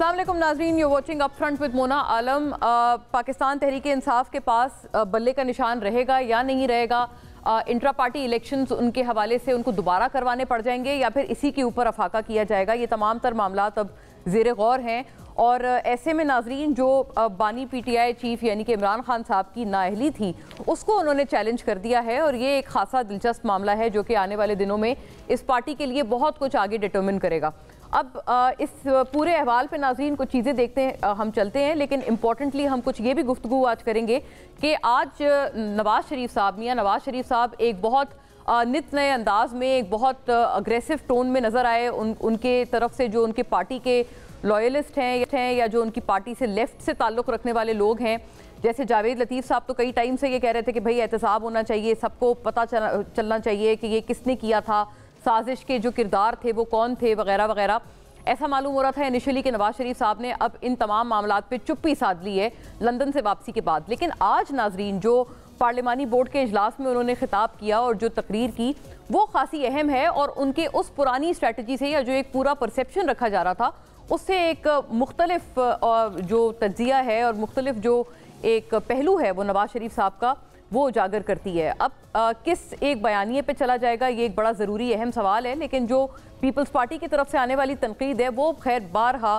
अस्सलाम वालेकुम नाज़रीन, you watching up front with Mona Alam. Pakistan Tehreek Insaf के पास बल्ले का निशान रहेगा या नहीं रहेगा? इंट्रा पार्टी इलेक्शंस उनके हवाले से उनको दोबारा करवाने पड़ जाएंगे या फिर इसी के ऊपर अफाका किया जाएगा? ये तमाम तर मामलात अब ज़ेर गौर हैं और ऐसे में नाजरीन जो बानी पीटीआई चीफ यानी कि इमरान खान साहब की नाअहली थी उसको उन्होंने चैलेंज कर दिया है और ये एक खासा दिलचस्प मामला है जो कि आने वाले दिनों में इस पार्टी के लिए बहुत कुछ आगे डिटरमिन करेगा। अब इस पूरे अहवाल पे नाज़रीन कुछ चीज़ें देखते हैं, हम चलते हैं, लेकिन इम्पॉर्टेंटली हम कुछ ये भी गुफ्तगू आज करेंगे कि आज नवाज़ शरीफ साहब, मियाँ नवाज़ शरीफ साहब एक बहुत नित नए अंदाज में, एक बहुत अग्रेसिव टोन में नज़र आए। उनके तरफ से जो उनके पार्टी के लॉयलिस्ट हैं या जो उनकी पार्टी से लेफ्ट से ताल्लुक़ रखने वाले लोग हैं, जैसे जावेद लतीफ़ साहब तो कई टाइम से ये कह रहे थे कि भाई एहतसाब होना चाहिए, सबको पता चलना चाहिए कि ये किसने किया था, साजिश के जो किरदार थे वो कौन थे, वगैरह वगैरह। ऐसा मालूम हो रहा था इनिशियली कि नवाज शरीफ साहब ने अब इन तमाम मामलात पे चुप्पी साध ली है लंदन से वापसी के बाद। लेकिन आज नाजरीन जो पार्लिमानी बोर्ड के इजलास में उन्होंने खिताब किया और जो तकरीर की वो खासी अहम है और उनके उस पुरानी स्ट्रेटजी से या जो एक पूरा परसेप्शन रखा जा रहा था उससे एक मुख्तलिफ जो तज्जिया है और मुख्तलिफ जो एक पहलू है वो नवाज शरीफ साहब का वो उजागर करती है। अब किस एक बयानिए पे चला जाएगा ये एक बड़ा ज़रूरी अहम सवाल है, लेकिन जो पीपल्स पार्टी की तरफ से आने वाली तनकीद है वो खैर बारहा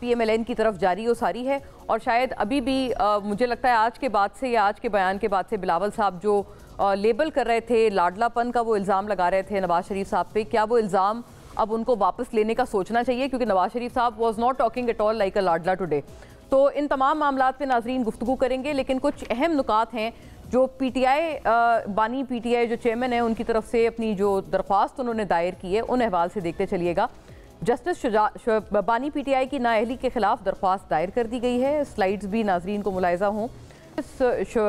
PMLN की तरफ जारी और सारी है और शायद अभी भी मुझे लगता है आज के बाद से या आज के बयान के बाद से बिलावल साहब जो लेबल कर रहे थे, लाडलापन का वो इल्ज़ाम लगा रहे थे नवाज शरीफ साहब पे, क्या वो इल्ज़ाम अब उनको वापस लेने का सोचना चाहिए? क्योंकि नवाज शरीफ साहब was not talking at all like अ लाडला टुडे। तो इन तमाम मामलात पे नाजरीन गुफ्तगू करेंगे, लेकिन कुछ अहम नुकात हैं जो बानी पीटीआई जो चेयरमैन है उनकी तरफ से अपनी जो दरख्वास्त उन्होंने दायर की है उन अहवाल से देखते चलिएगा। जस्टिस बानी पीटीआई की नाअहली के खिलाफ दरख्वास्त दायर कर दी गई है। स्लाइड्स भी नाजरीन को मुलाहिजा हों।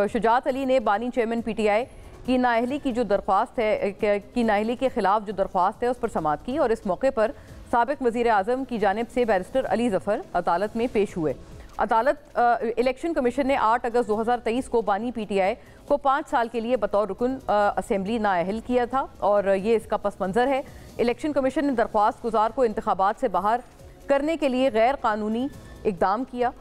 शुजात अली ने बानी चेयरमैन पीटीआई की नाअहली की जो दरख्वास्त है कि नाअहली के खिलाफ जो दरख्वास्त है उस पर समाअत की और इस मौके पर साबिक वज़ीर आज़म की जानिब से बैरिस्टर अली ज़फ़र अदालत में पेश हुए। अदालत इलेक्शन कमीशन ने 8 अगस्त 2023 को बानी पीटीआई को 5 साल के लिए बतौर रुकन असेंबली नाअहल किया था और ये इसका पस मंज़र है। इलेक्शन कमीशन ने दरख्वास्त गुजार को इंतखाबात से बाहर करने के लिए गैर कानूनी इकदाम किया।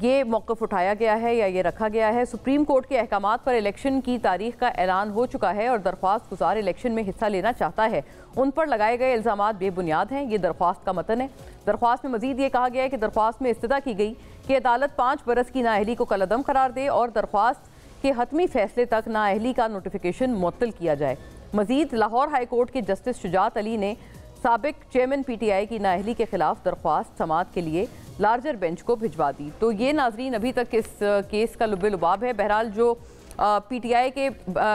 ये मौक़िफ़ उठाया गया है या ये रखा गया है। सुप्रीम कोर्ट के अहकामात पर इलेक्शन की तारीख का ऐलान हो चुका है और दरख्वास्त गुजार इलेक्शन में हिस्सा लेना चाहता है। उन पर लगाए गए इल्ज़ामात बेबुनियाद हैं। ये दरख्वास्त का मतन है। दरख्वास्त में मज़ीद ये कहा गया है कि दरख्वास्त में इस्तदा की गई कि अदालत 5 बरस की नाअहली को कलअदम करार दे और दरख्वास्त के हतमी फैसले तक नाअहली का नोटिफिकेशन मुअत्तल किया जाए। मज़ीद लाहौर हाई कोर्ट के जस्टिस शुजात अली ने साबिक चेयरमैन पीटीआई की नाअहली के खिलाफ दरख्वास्त समाअत के लिए लार्जर बेंच को भिजवा दी। तो ये नाजरीन अभी तक इस केस का लुब्बे लुबाब है। बहरहाल जो पीटीआई के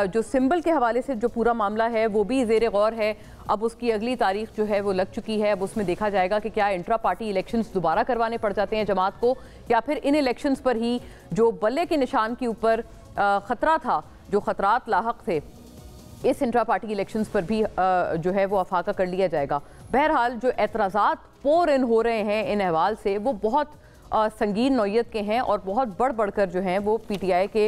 जो सिंबल के हवाले से जो पूरा मामला है वो भी ज़ेर गौर है। अब उसकी अगली तारीख जो है वो लग चुकी है। अब उसमें देखा जाएगा कि क्या इंट्रा पार्टी इलेक्शंस दोबारा करवाने पड़ जाते हैं जमात को या फिर इन इलेक्शंस पर ही जो बल्ले के निशान के ऊपर ख़तरा था, जो ख़तरात लाहक थे, इस इंट्रा पार्टी इलेक्शंस पर भी जो है वो अफाका कर लिया जाएगा। बहरहाल जो एतराज़ात पोर इन हो रहे हैं इन अहवाल से वो बहुत संगीन नौयत के हैं और बहुत बढ़ बढ़ कर जो हैं वो पीटीआई के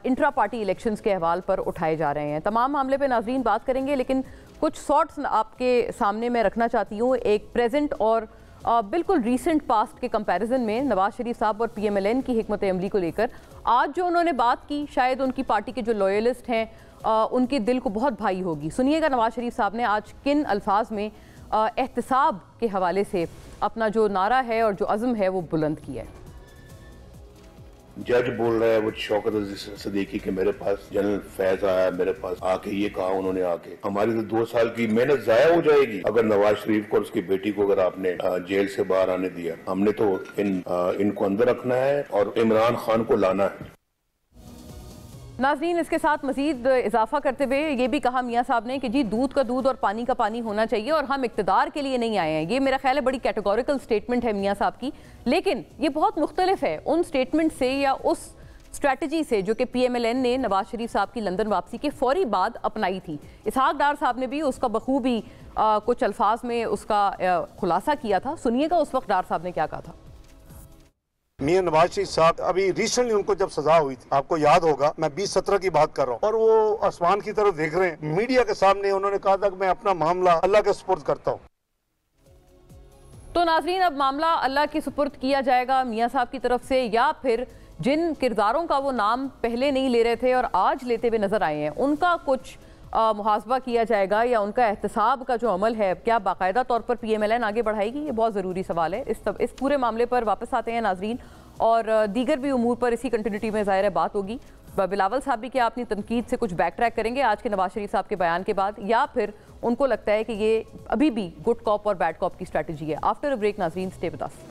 इंट्रा पार्टी इलेक्शंस के अहवाल पर उठाए जा रहे हैं। तमाम मामले पे नाजरीन बात करेंगे, लेकिन कुछ शॉर्ट्स आपके सामने मैं रखना चाहती हूँ एक प्रेजेंट और बिल्कुल रीसेंट पास्ट के कंपैरिजन में नवाज शरीफ साहब और PMLN की हिकमत अमली को लेकर। आज जो उन्होंने बात की शायद उनकी पार्टी के जो लॉयलिस्ट हैं उनके दिल को बहुत भाई होगी। सुनिएगा नवाज शरीफ साहब ने आज किन अल्फाज में एहतसाब के हवाले से अपना जो नारा है और जो अज़्म है वो बुलंद किया है। जज बोल रहा है वो शौकत अजीज सदीकी के मेरे पास जनरल फैज आया, मेरे पास आके ये कहा उन्होंने, आके हमारी तो 2 साल की मेहनत जाया हो जाएगी अगर नवाज शरीफ को और उसकी बेटी को अगर आपने जेल से बाहर आने दिया। हमने तो इनको अंदर रखना है और इमरान खान को लाना है। नाज़रीन इसके साथ मज़ीद इजाफा करते हुए ये भी कहा मियाँ साहब ने कि जी दूध का दूध और पानी का पानी होना चाहिए और हम इक़्तिदार के लिए नहीं आए हैं। ये मेरा ख्याल है बड़ी कैटेगोरिकल स्टेटमेंट है मियाँ साहब की, लेकिन ये बहुत मुख्तलिफ है उन स्टेटमेंट से या उस स्ट्रैटेजी से जो कि PMLN ने नवाज शरीफ साहब की लंदन वापसी के फौरी बाद अपनाई थी। इसहाक डार साहब ने भी उसका बखूबी कुछ अल्फाज में उसका खुलासा किया था। सुनिएगा उस वक्त डार साहब ने क्या कहा था। मियां नवाज शरीफ साहब अभी रिसेंटली उनको जब सजा हुई थी, आपको याद होगा, मैं 2017 की बात कर रहा हूँ, और वो आसमान की तरफ देख रहे हैं। मीडिया के सामने उन्होंने कहा था कि मैं अपना मामला अल्लाह के सुपुर्द करता हूँ। तो नाजरीन, अब मामला अल्लाह की सुपुर्द किया जाएगा मियाँ साहब की तरफ से, या फिर जिन किरदारों का वो नाम पहले नहीं ले रहे थे और आज लेते हुए नजर आए हैं उनका कुछ मुहासबा किया जाएगा, या उनका एहतसाब का जो अमल है क्या बाकायदा तौर पर PMLN आगे बढ़ाएगी? ये बहुत ज़रूरी सवाल है। इस पूरे मामले पर वापस आते हैं नाजरीन, और दीगर भी उमूर पर इसी कंटिन्यूटी में ज़ाहिर है बात होगी। बिलावल साहब भी क्या अपनी तनकीद से कुछ बैक ट्रैक करेंगे आज के नवाज शरीफ साहब के बयान के बाद, या फिर उनको लगता है कि ये अभी भी गुड कॉप और बैड कॉप की स्ट्रैटेजी है? आफ्टर अ ब्रेक नाजरीन, stay with us.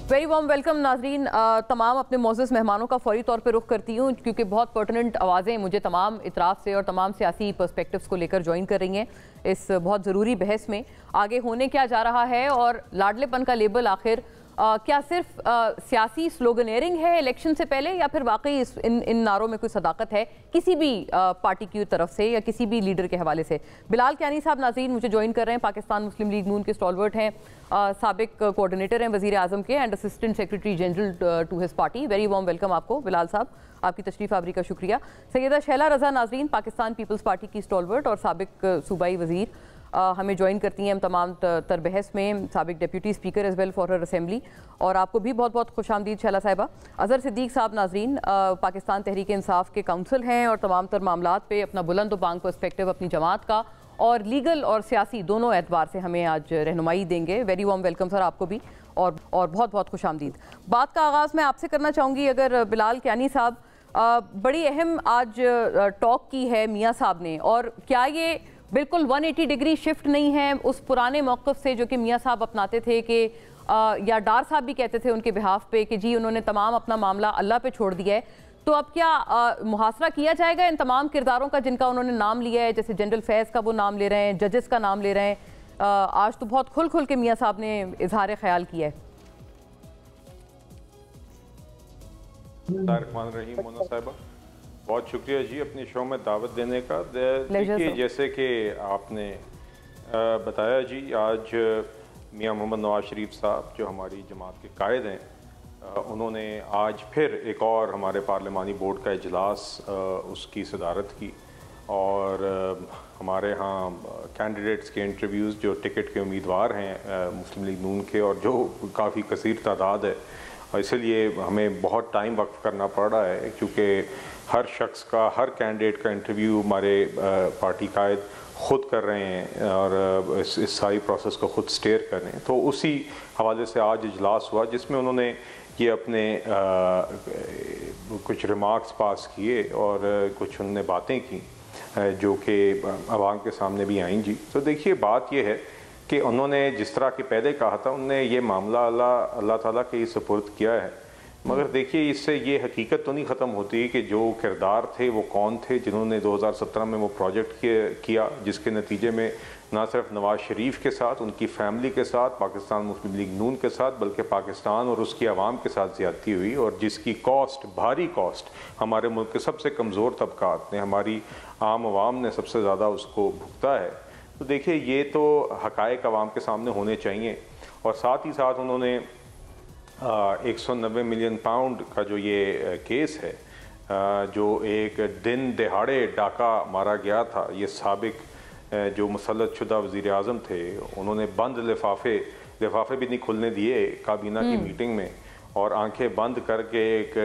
Very warm welcome नाजरीन। तमाम अपने मोअज़्ज़ज़ मेहमानों का फौरी तौर पे रुख करती हूँ, क्योंकि बहुत पर्टिनेंट आवाज़ें मुझे तमाम इतराफ़ से और तमाम सियासी पर्सपेक्टिव्स को लेकर ज्वाइन कर रही हैं इस बहुत ज़रूरी बहस में। आगे होने क्या जा रहा है, और लाडलेपन का लेबल आखिर क्या सिर्फ सियासी स्लोगनेरिंग है इलेक्शन से पहले, या फिर वाकई इन नारों में कोई सदाकत है किसी भी पार्टी की तरफ से या किसी भी लीडर के हवाले से? बिलाल कियानी साहब नाज़रीन मुझे ज्वाइन कर रहे हैं, पाकिस्तान मुस्लिम लीग नून के स्टॉलवर्ट हैं, साबिक कोऑर्डिनेटर हैं वज़ीर आज़म के and assistant secretary general to his party. Very warm welcome आपको बिलाल साहब, आपकी तशरीफ़ आवरी का शुक्रिया। सैयदा शैला रज़ा नाज़रीन पाकिस्तान पीपल्स पार्टी की स्टॉलवर्ट और साबिक सूबाई वज़ीर हमें ज्वाइन करती हैं हम तमाम तर बहस में, साबिक deputy speaker as well for her assembly, और आपको भी बहुत बहुत खुशामदीद शैला साहिबा। अज़हर सिद्दीक साहब नाज़रीन पाकिस्तान तहरीक इंसाफ के काउंसिल हैं और तमाम तर मामलात पे अपना बुलंद बांग पर्सपेक्टिव अपनी जमात का और लीगल और सियासी दोनों एतबार से हमें आज रहनुमाई देंगे। वेरी वार्म वेलकम सर आपको भी, और बहुत बहुत खुशामदीद। बात का आगाज़ मैं आपसे करना चाहूँगी, अगर बिलाल कियानी साहब, बड़ी अहम आज टॉक की है मियाँ साहब ने, और क्या ये बिल्कुल 180 डिग्री शिफ्ट नहीं है उस पुराने मौक़िफ़ से जो कि मियाँ साहब अपनाते थे कि या डार साहब भी कहते थे उनके बिहाफ पे कि जी उन्होंने तमाम अपना मामला अल्लाह पे छोड़ दिया है? तो अब क्या मुहासरा किया जाएगा इन तमाम किरदारों का जिनका उन्होंने नाम लिया है, जैसे जनरल फैज़ का वो नाम ले रहे हैं, जजेस का नाम ले रहे हैं? आज तो बहुत खुल खुल के मियाँ साहब ने इजहार ख्याल किया है। मोना साहिबा, बहुत शुक्रिया जी अपनी शो में दावत देने का। देखिए, जैसे कि आपने बताया जी, आज मियां मोहम्मद नवाज शरीफ साहब जो हमारी जमात के कायद हैं, उन्होंने आज फिर एक और हमारे पार्लिमानी बोर्ड का इजलास उसकी सदारत की, और हमारे यहाँ कैंडिडेट्स के इंटरव्यूज़ जो टिकट के उम्मीदवार हैं मुस्लिम लीग नून के, और जो काफ़ी कसीर तादाद है, और इसलिए हमें बहुत टाइम वक्फ करना पड़ रहा है, क्योंकि हर शख्स का, हर कैंडिडेट का इंटरव्यू हमारे पार्टी कायद ख़ुद कर रहे हैं और इस सारी प्रोसेस को ख़ुद स्टेयर कर रहे हैं। तो उसी हवाले से आज इजलास हुआ जिसमें उन्होंने ये अपने कुछ रिमार्क्स पास किए और कुछ उन्होंने बातें की जो कि आवाम के सामने भी आईं जी। तो देखिए, बात ये है कि उन्होंने जिस तरह के पहले कहा था, उन्होंने ये मामला अल्लाह ताला के सुपुर्द किया है, मगर देखिए इससे ये हकीकत तो नहीं ख़त्म होती कि जो किरदार थे वो कौन थे जिन्होंने 2017 में वो प्रोजेक्ट किया जिसके नतीजे में ना सिर्फ नवाज शरीफ के साथ, उनकी फैमिली के साथ, पाकिस्तान मुस्लिम लीग नून के साथ, बल्कि पाकिस्तान और उसकी आवाम के साथ ज़्यादती हुई, और जिसकी कॉस्ट, भारी कॉस्ट हमारे मुल्क के सबसे कमज़ोर तबकात ने, हमारी आम आवाम ने सबसे ज़्यादा उसको भुगता है। तो देखिए, ये तो हक़ाइक़ आवाम के सामने होने चाहिए, और साथ ही साथ उन्होंने 190 मिलियन पाउंड का जो ये केस है, जो एक दिन दहाड़े डाका मारा गया था, ये साबिक जो मुसल्लत शुदा वज़ीर आज़म थे, उन्होंने बंद लिफाफे भी नहीं खुलने दिए काबीना की मीटिंग में, और आंखें बंद करके एक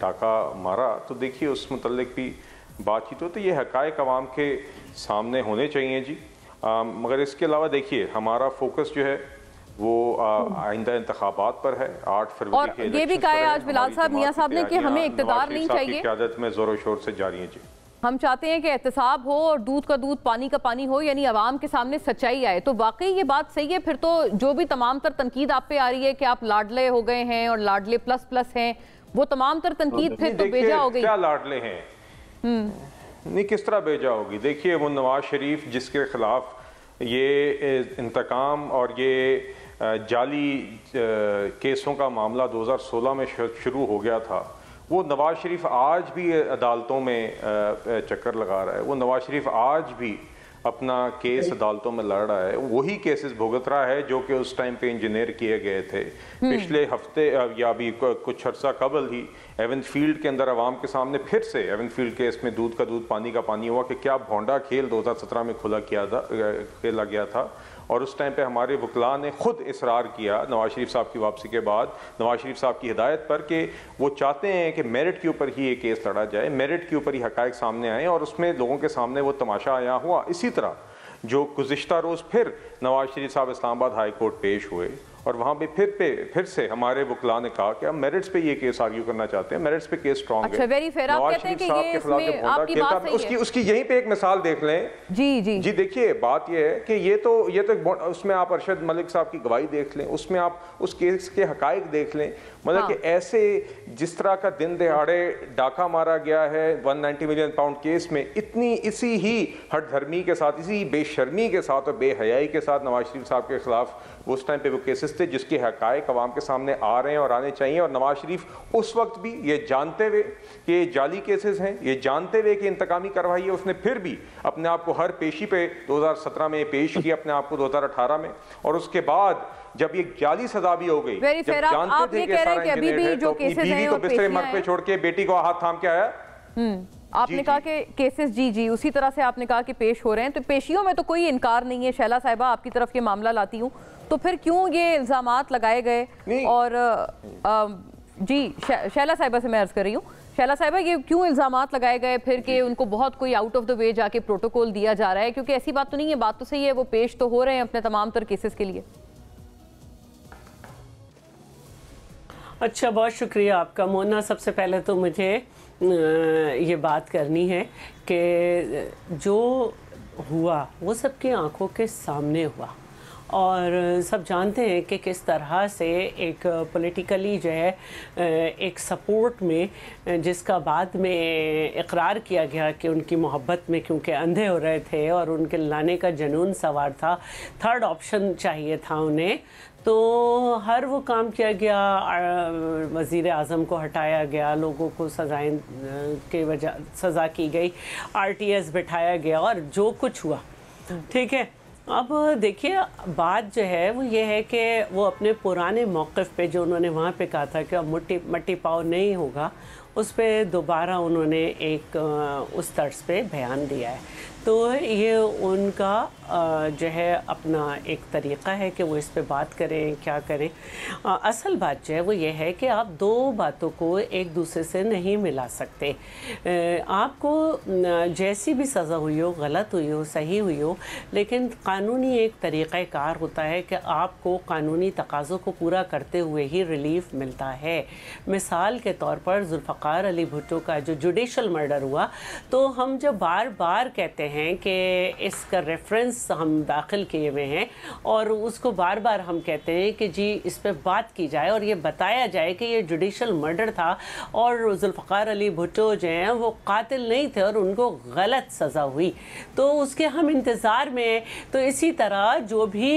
डाका मारा। तो देखिए, उस मुतल्लिक भी बातचीत हो, तो ये हक़ाइक़ आवाम के सामने होने चाहिए जी। मगर इसके अलावा देखिए, हमारा फोकस जो है वो आइंदा इंतखाबात पर है। 8 फरवरी के ये भी कहा है आज बिलाल साहब, मियाँ साहब ने कि हमें इक़्तिदार नहीं चाहिए, क़यादत में ज़ोर शोर से जारी है जी। हम चाहते हैं कि एहतसाब हो और दूध का दूध पानी का पानी हो, यानी आवाम के सामने सच्चाई आए। तो वाकई ये बात सही है फिर तो, जो भी तमाम तर तनकीद आप पे आ रही है कि आप लाडले हो गए हैं और लाडले प्लस प्लस हैं, वो तमाम तर तनकीद फिर तो बेजा हो गई। क्या लाडले हैं? नहीं, किस तरह बेजा होगी? देखिए, वो नवाज शरीफ जिसके खिलाफ ये इंतकाम और ये जाली केसों का मामला 2016 में शुरू हो गया था, वो नवाज शरीफ आज भी अदालतों में चक्कर लगा रहा है। वो नवाज शरीफ आज भी अपना केस अदालतों में लड़ रहा है, वही केसेस भुगत रहा है जो कि उस टाइम पे इंजीनियर किए गए थे। पिछले हफ्ते या अभी कुछ अर्सा कबल ही एवनफील्ड के अंदर अवाम के सामने फिर से एवनफील्ड केस में दूध का दूध पानी का पानी हुआ कि क्या भोंडा खेल 2017 में खेला गया था। और उस टाइम पे हमारे वकला ने खुद इसरार किया नवाज शरीफ साहब की वापसी के बाद, नवाज शरीफ साहब की हिदायत पर, कि वो चाहते हैं कि मेरिट के ऊपर ही ये केस लड़ा जाए, मेरिट के ऊपर ही हकायक सामने आए और उसमें लोगों के सामने वो तमाशा आया हुआ। इसी तरह जो गुज़िश्ता रोज़ फिर नवाज शरीफ साहब इस्लामाबाद हाई कोर्ट पेश हुए और वहाँ पे फिर से हमारे वकला ने कहा कि हम मेरिट्स पे ये केस आर्ग्यू करना चाहते हैं, मेरिट्स पे केस स्ट्रॉन्ग है। अच्छा, वेरी फेयर। आप कहते हैं कि ये इसमें आपकी बात सही है। उसकी यहीं पे एक मिसाल देख लें। जी देखिए, बात ये है कि ये तो उसमें आप अरशद मलिक साहब की गवाही देख लें, उसमें आप उस केस के हकायक देख लें। मतलब कि ऐसे जिस तरह का दिन दहाड़े डाका मारा गया है 190 मिलियन पाउंड केस में, इसी ही हठधर्मी के साथ, इसी बेशर्मी के साथ और बेहयाई के साथ नवाज शरीफ साहब के खिलाफ उस टाइम पे वो केसेस थे जिसके हकायक अवाम के सामने आ रहे हैं और आने चाहिए। और नवाज शरीफ उस वक्त भी ये जानते हुए कि ये जाली केसेस हैं, ये जानते हुए कि इंतकामी कार्रवाई है, उसने फिर भी अपने आप को हर पेशी पे 2017 में पेश किया, अपने आप को 2018 में, और उसके बाद जब ये जाली सजा भी हो गई, जब जानते थे कि सारा इंजीनियर है, तो अपनी बीवी को बिस्तरे मर्ग पे छोड़ के बेटी को हाथ थाम के आया। आपने कहा कि केसेस जी उसी तरह से आपने कहा कि पेश हो रहे हैं, तो पेशियों में तो कोई इनकार नहीं है। शैला साहिबा, आपकी तरफ ये मामला लाती हूँ, तो फिर क्यों ये इल्जामात लगाए गए? और शैला साहिबा से मैं अर्ज कर रही हूँ, शैला साहिबा, ये क्यों इल्जामात लगाए गए फिर कि उनको बहुत कोई आउट ऑफ द वे जाके प्रोटोकॉल दिया जा रहा है? क्योंकि ऐसी बात तो नहीं है, बात तो सही है, वो पेश तो हो रहे हैं अपने तमाम तर केसेस के लिए। अच्छा, बहुत शुक्रिया आपका मोना। सबसे पहले तो मुझे ये बात करनी है कि जो हुआ वो सबकी आंखों के सामने हुआ और सब जानते हैं कि किस तरह से एक पॉलिटिकली जो है एक सपोर्ट में, जिसका बाद में इकरार किया गया कि उनकी मोहब्बत में क्योंकि अंधे हो रहे थे और उनके लाने का जुनून सवार था, थर्ड ऑप्शन चाहिए था उन्हें, तो हर वो काम किया गया। वज़ीर आज़म को हटाया गया, लोगों को सजाएं के वजह सज़ा की गई, RTS बिठाया गया और जो कुछ हुआ, ठीक है। अब देखिए, बात जो है वो ये है कि वो अपने पुराने मौक़िफ़ पे जो उन्होंने वहाँ पे कहा था कि अब मट्टी पाव नहीं होगा, उस पर दोबारा उन्होंने एक उस तर्ज पे बयान दिया है। तो ये उनका जो है अपना एक तरीक़ा है कि वो इस पे बात करें, क्या करें। असल बात जो है वो ये है कि आप दो बातों को एक दूसरे से नहीं मिला सकते। आपको जैसी भी सज़ा हुई हो, गलत हुई हो, सही हुई हो, लेकिन कानूनी एक तरीक़ाकार होता है कि आपको कानूनी तकाज़ों को पूरा करते हुए ही रिलीफ मिलता है। मिसाल के तौर पर जुल्फ़कार अली भुट्टो का जो जुडिशल मर्डर हुआ, तो हम जब बार बार कहते हैं कि इसका रेफरेंस हम दाखिल किए हुए हैं और उसको बार बार हम कहते हैं कि जी इस पे बात की जाए और ये बताया जाए कि ये जुडिशल मर्डर था और जुल्फ़कार अली भुट्टो जो हैं वो कातिल नहीं थे और उनको गलत सज़ा हुई, तो उसके हम इंतज़ार में। तो इसी तरह जो भी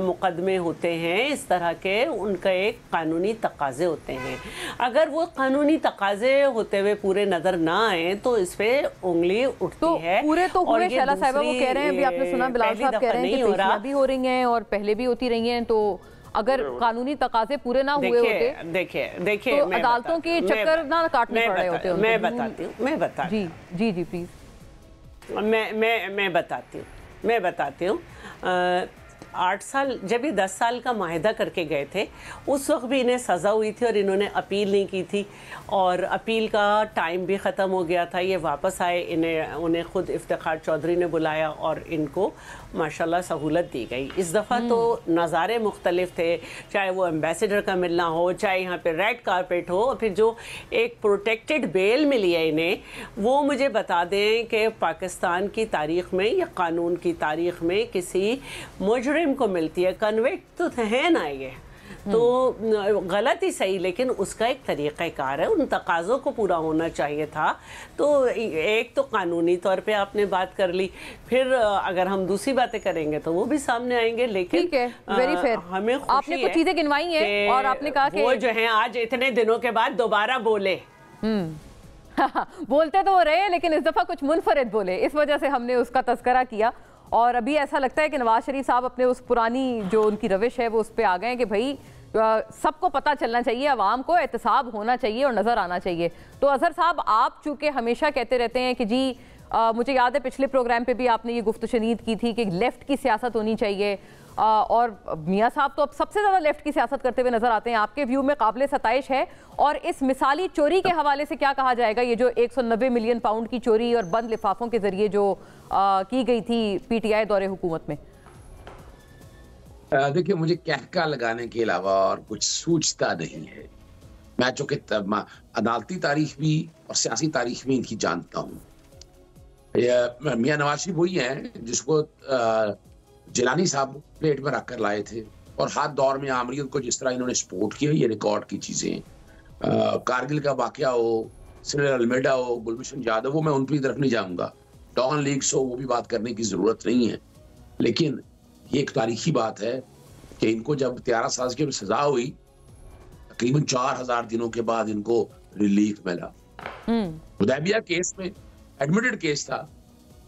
मुकदमे होते हैं इस तरह के, उनका एक कानूनी तकाज़े होते हैं। अगर वो कानूनी तकाज़े होते हुए पूरे नज़र ना आए तो इस पर उंगली उठती है। पूरे तो हुए, शैला साहिबा वो कह रहे हैं, अभी आपने सुना बिलाल साहब कह रहे हैं कि पेशियां भी हो रही हैं और पहले भी होती रही हैं, तो अगर कानूनी तकाजे पूरे ना हुए होते, देखिए तो अदालतों के चक्कर ना काटने पड़ रहे होते। मैं बताती हूँ जी प्लीज, मैं बताती हूँ 8 साल, जब ये 10 साल का माहिदा करके गए थे, उस वक्त भी इन्हें सज़ा हुई थी और इन्होंने अपील नहीं की थी और अपील का टाइम भी ख़त्म हो गया था। ये वापस आए, उन्हें ख़ुद इफ्तिखार चौधरी ने बुलाया और इनको माशाल्लाह सहूलत दी गई। इस दफ़ा तो नज़ारे मुख्तलिफ थे, चाहे वो एम्बेसडर का मिलना हो, चाहे यहाँ पे रेड कारपेट हो, और फिर जो एक प्रोटेक्टेड बेल मिली है इन्हें, वो मुझे बता दें कि पाकिस्तान की तारीख़ में या कानून की तारीख़ में किसी मुजरिम को मिलती है। कन्विक्ट तो है ना ये, तो गलत ही सही, लेकिन उसका एक तरीक़ाकार है, उन तकाज़ों को पूरा होना चाहिए था। तो एक तो कानूनी तौर पे आपने बात कर ली, फिर अगर हम दूसरी बातें करेंगे तो वो भी सामने आएंगे। लेकिन ठीक है, वेरी फेयर, हमें आपने कुछ चीज़ें गिनवाई हैं और आपने कहा कि वो जो है आज इतने दिनों के बाद दोबारा बोले। बोलते तो हो रहे हैं, लेकिन इस दफ़ा कुछ मुनफरिद बोले, इस वजह से हमने उसका तज़किरा किया। और अभी ऐसा लगता है कि नवाज शरीफ साहब अपने उस पुरानी जो उनकी रविश है वो उस पर आ गए हैं कि भाई सबको पता चलना चाहिए, अवाम को एहतसाब होना चाहिए और नज़र आना चाहिए। तो अजहर साहब, आप चूँकि हमेशा कहते रहते हैं कि जी मुझे याद है पिछले प्रोग्राम पे भी आपने ये गुफ्तगू शनीद की थी कि लेफ़्ट की सियासत होनी चाहिए, और मियाँ साहब तो अब सबसे ज़्यादा लेफ़्ट की सियासत करते हुए नज़र आते हैं। आपके व्यू में काबिल सताइश है। और इस मिसाली चोरी के हवाले से क्या कहा जाएगा, ये जो 190 मिलियन पाउंड की चोरी और बंद लिफाफों के जरिए जो की गई थी PTI दौरे हुकूमत में? देखिए, मुझे कहका लगाने के अलावा और कुछ सूझता नहीं है। मैं चूंकि अदालती तारीख भी और सियासी तारीख भी इनकी जानता हूँ। मियाँ नवाज शरीफ वही हैं जिसको जिलानी साहब प्लेट में रखकर लाए थे, और हाथ दौर में आमरीत को जिस तरह इन्होंने सपोर्ट किया, ये रिकॉर्ड की चीजें। कारगिल का वाकया हो, सिरिल अलमेडा हो, गुलभूषण यादव हो, मैं उन पर तरफ नहीं जाऊंगा। डॉन लीग्स हो, वो भी बात करने की जरूरत नहीं है। लेकिन ये एक तारीखी बात है कि इनको जब 13 साल की सजा हुई, तकरीबन 4000 दिनों के बाद इनको रिलीफ मिला। हुदैबिया केस में एडमिटेड केस था,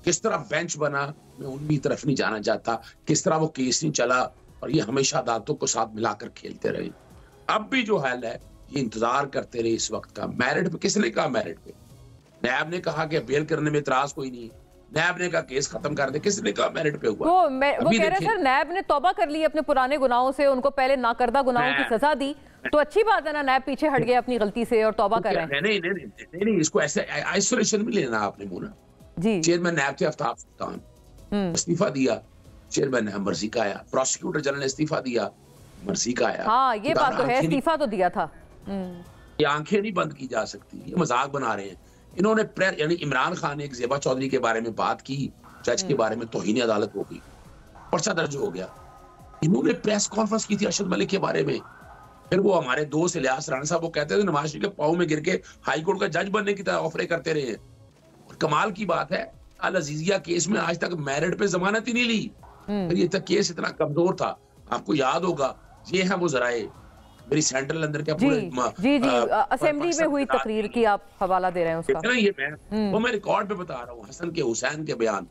किस तरह बेंच बना मैं उनकी तरफ नहीं जाना चाहता, किस तरह वो केस नहीं चला, और ये हमेशा अदालतों को साथ मिलाकर खेलते रहे। अब भी जो हाल है, ये इंतजार करते रहे इस वक्त का। मेरिट पे किसने कहा? मेरिट पे नैब ने कहा कि बेल करने में इतराज कोई नहीं है, नैब ने कहा केस खत्म कर दे। किसने कहा मेरिट पे हुआ? वो कह रहे सर नैब ने तौबा कर ली अपने पुराने गुनाहों से, उनको पहले नाकर्दा गुनाहों की सजा दी, तो अच्छी बात है ना, नैब पीछे हट गया अपनी गलती से और तौबा कर रहे हैं। नहीं, इसको ऐसे आइसोलेशन में लेना आपने मुना जी। चेयरमैन नैब थे आफ्ताब सुल्तान, इस्तीफा दिया, चेयरमैन नैब मर्जी का आया, प्रोसिक्यूटर जनरल ने इस्तीफा दिया, मर्जी का आया। हाँ, ये बात तो है, इस्तीफा तो दिया था। ये आंखें नहीं बंद की जा सकती, ये मजाक बना रहे हैं। इन्होंने यानी इमरान खान ने एक ज़ेबा चौधरी के बारे में बात की, जज के बारे में तौहीन अदालत हो गई, पर्चा दर्ज हो गया। इन्होंने प्रेस कॉन्फ्रेंस की थी अरशद मलिक के बारे में, फिर वो हमारे दोस्त इलियास राणा साहब वो कहते थे नवाज शरीफ के पाँव में गिर के हाई कोर्ट का जज बनने की तरह ऑफर करते रहे। और कमाल की बात है, अल अजीजिया केस में आज तक मेरिट पे जमानत ही नहीं ली। फिर ये तक केस इतना कमजोर था, आपको याद होगा। ये है वो जराए, मेरी सेंट्रल अंदर क्या जी असेंबली में हुई तकरीर की आप हवाला दे रहे हैं उसका। ये वो मैं रिकॉर्ड पे बता रहा हूँ, हसन के हुसैन के बयान।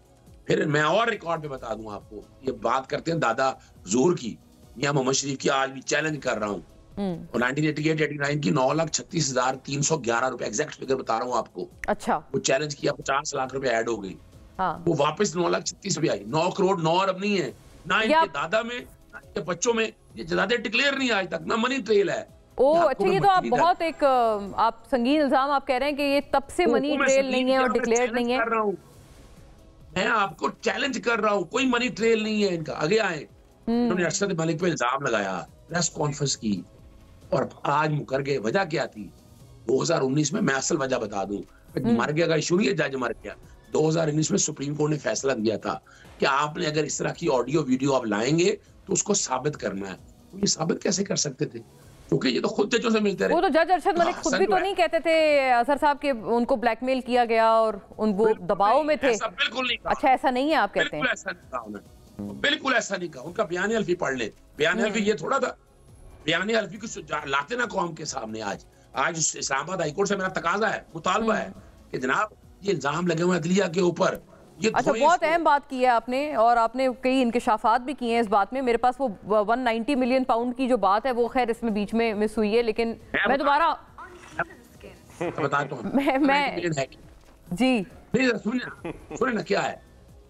फिर मैं और रिकॉर्ड पे बता दूं आपको, ये बात करते हैं दादा हुजूर की, मियां मोहम्मद शरीफ की। आज भी चैलेंज कर रहा हूँ, और 1988-89 की 9,36,311 रुपए एग्जैक्ट फिगर बता रहा हूँ आपको। अच्छा, वो चैलेंज किया, 50 लाख रुपए ऐड हो गई। हाँ। वो वापस 9,36,000 पे आई। 9 करोड़ 9 अरब नहीं है ना इनके दादा में, ना इनके बच्चों में। ये जदादे डिक्लेयर नहीं आज तक, ना मनी ट्रेल है। अच्छा, ये तो आप बहुत एक आप संगीन इल्जाम आप कह रहे हैं कि ये तब से मनी ट्रेल नहीं है और डिक्लेयर नहीं है। मैं आपको चैलेंज कर रहा हूँ, कोई मनी ट्रेल नहीं है इनका। आगे आए, उन्होंने अरशद मलिक पे इल्जाम लगाया, प्रेस कॉन्फ्रेंस की, और आज मुकर गए। वजह क्या थी? 2019 में, मैं असल वजह बता दूं, मर गया का इशू नहीं है, जज मर गया। 2019 में सुप्रीम कोर्ट ने फैसला दिया था कि आपने अगर इस तरह की ऑडियो वीडियो आप लाएंगे तो उसको साबित करना है। तो ये साबित कैसे कर सकते थे? क्योंकि ये तो खुद जजों से मिलते रहे। वो तो जज अरशद मलिक खुद भी तो नहीं कहते थे अजहर साहब के उनको ब्लैकमेल किया गया और वो दबाव में थे। बिल्कुल नहीं कहा। अच्छा, ऐसा नहीं है आप कहते हैं? बिल्कुल ऐसा नहीं कहा। उनका बयान हल्फी पढ़ ले। बयान हल्फी ये थोड़ा था, बयान हल्फी को लाते ना कौम के सामने। आज इस्लामाबाद हाईकोर्ट से मेरा तकाजा है, मुतालबा है कि जनाब ये इल्जाम लगे हुए अदलिया के ऊपर। अच्छा, बहुत अहम बात की है आपने, और आपने कई इंकिशाफात भी किए हैं इस बात में। मेरे पास वो 190 मिलियन पाउंड की जो बात है वो खैर इसमें बीच में मिस हुई है, लेकिन मैं दोबारा बताता हूँ। मैं जी सुने ना, क्या है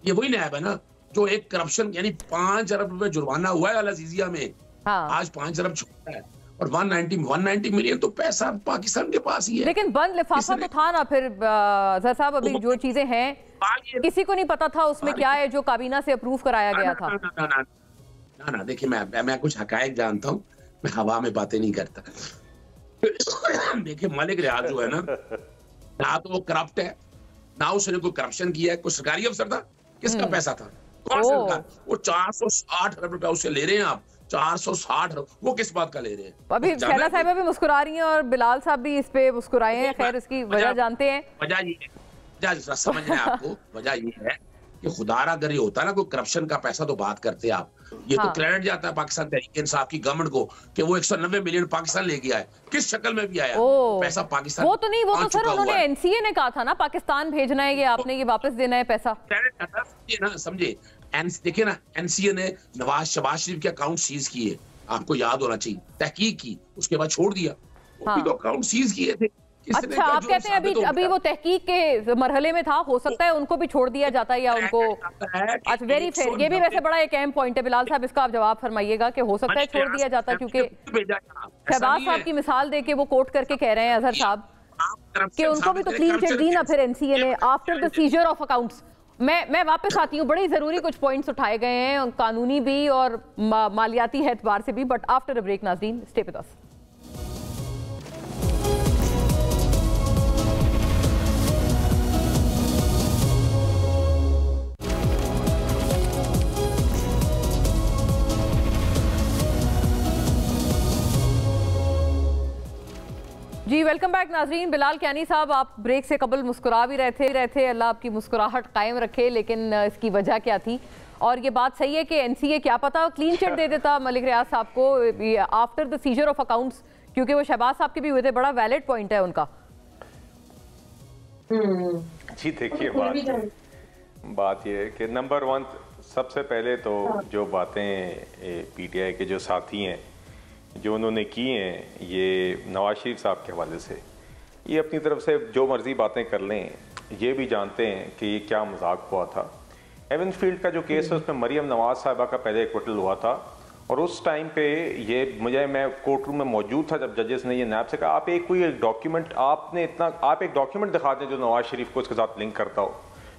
ये? वही नैब है ना जो एक करप्शन, यानी 5 अरब रुपए जुर्माना हुआ है अल अजीजिया में। हाँ। आज 5 अरब छूटा है, और 190 मिलियन तो पैसा पाकिस्तान के पास ही है। लेकिन बंद लिफाफा तो था ना फिर अजहर साहब। अभी जो चीजें हैं किसी को नहीं पता था उसमें क्या है जो काबीना से अप्रूव कराया गया था। ना देखिए, मैं कुछ हकायक जानता हूँ, मैं हवा में बातें नहीं करता। देखिए, मलिक रियाज जो है ना तो वो करप्ट है, ना उसने कोई करप्शन किया है। कोई सरकारी अफसर था? किसका पैसा था? कौन सरकार? वो 460 अरब रुपया उससे ले रहे हैं आप। 460, वो किस बात का ले रहे हैं? अभी शहला साहिबा भी मुस्कुरा रही हैं और बिलाल साहब भी इस पे मुस्कुराए हैं। खैर, इसकी वजह जानते हैं? वजह ये समझना है आपको। वजह ये है कि खुदारा अगर ये होता ना कोई करप्शन का पैसा तो बात करते आप। ये तो क्रेडिट जाता है पाकिस्तान तहरीक इंसाफ की गवर्नमेंट को कि वो 190 मिलियन पाकिस्तान ले गया है। किस शक्ल में भी आया पैसा पाकिस्तान? वो तो नहीं, वो तो सर उन्होंने एनसीए ने कहा था ना पाकिस्तान भेजना है, ये आपने ये वापस देना है पैसा। ना समझे, देखिए ना, एनसीए ने शहबाज शरीफ के अकाउंट सीज किए, आपको याद होना चाहिए, तहकीक की, उसके बाद छोड़ दिया। वो भी तो अकाउंट सीज किए थे। अच्छा, आप कहते हैं अभी वो तहकीक के मरहले में था, हो सकता है उनको भी छोड़ दिया जाता है या उनको। अच्छा, वेरी फेयर। ये भी वैसे बड़ा एक अहम पॉइंट है बिलाल साहब, इसका आप जवाब फरमाइएगा कि हो सकता है छोड़ दिया जाता, क्योंकि शहबाज साहब की मिसाल देके वो कोट करके कह रहे हैं अजहर साहब कि उनको भी तो क्लीन चिट दी ना फिर एनसीए ने after the seizure of accounts. मैं वापस आती हूँ, बड़ी जरूरी कुछ पॉइंट्स उठाए गए हैं, कानूनी भी और मालियाती एतबार से भी, बट आफ्टर अ ब्रेक नाज़रीन स्टे विद अस। जी वेलकम बैक नाजरीन। बिलाल कियानी साहब, आप ब्रेक से कबल मुस्कुरा भी रहे थे, अल्लाह आपकी मुस्कुराहट कायम रखे, लेकिन इसकी वजह क्या थी? और ये बात सही है कि एनसीए क्या पता क्लीन चिट दे देता मलिक रियाज साहब को after the seizure of accounts, क्योंकि वो शहबाज साहब के भी हुए थे, बड़ा वैलिड पॉइंट है उनका। जी देखिए, बात ये है कि नंबर वन, सबसे पहले तो जो बातें पीटीआई के जो साथी हैं जो उन्होंने की हैं ये नवाज शरीफ साहब के हवाले से, ये अपनी तरफ से जो मर्जी बातें कर लें, ये भी जानते हैं कि ये क्या मजाक हुआ था। एवंसफील्ड का जो केस है उसमें मरियम नवाज साहिबा का पहले एक्विटल हुआ था, और उस टाइम पे मैं कोर्ट रूम में मौजूद था जब जजेस ने ये नैब से कहा आप एक डॉक्यूमेंट एक डॉक्यूमेंट दिखा दें जो नवाज शरीफ को इसके साथ लिंक करता हो,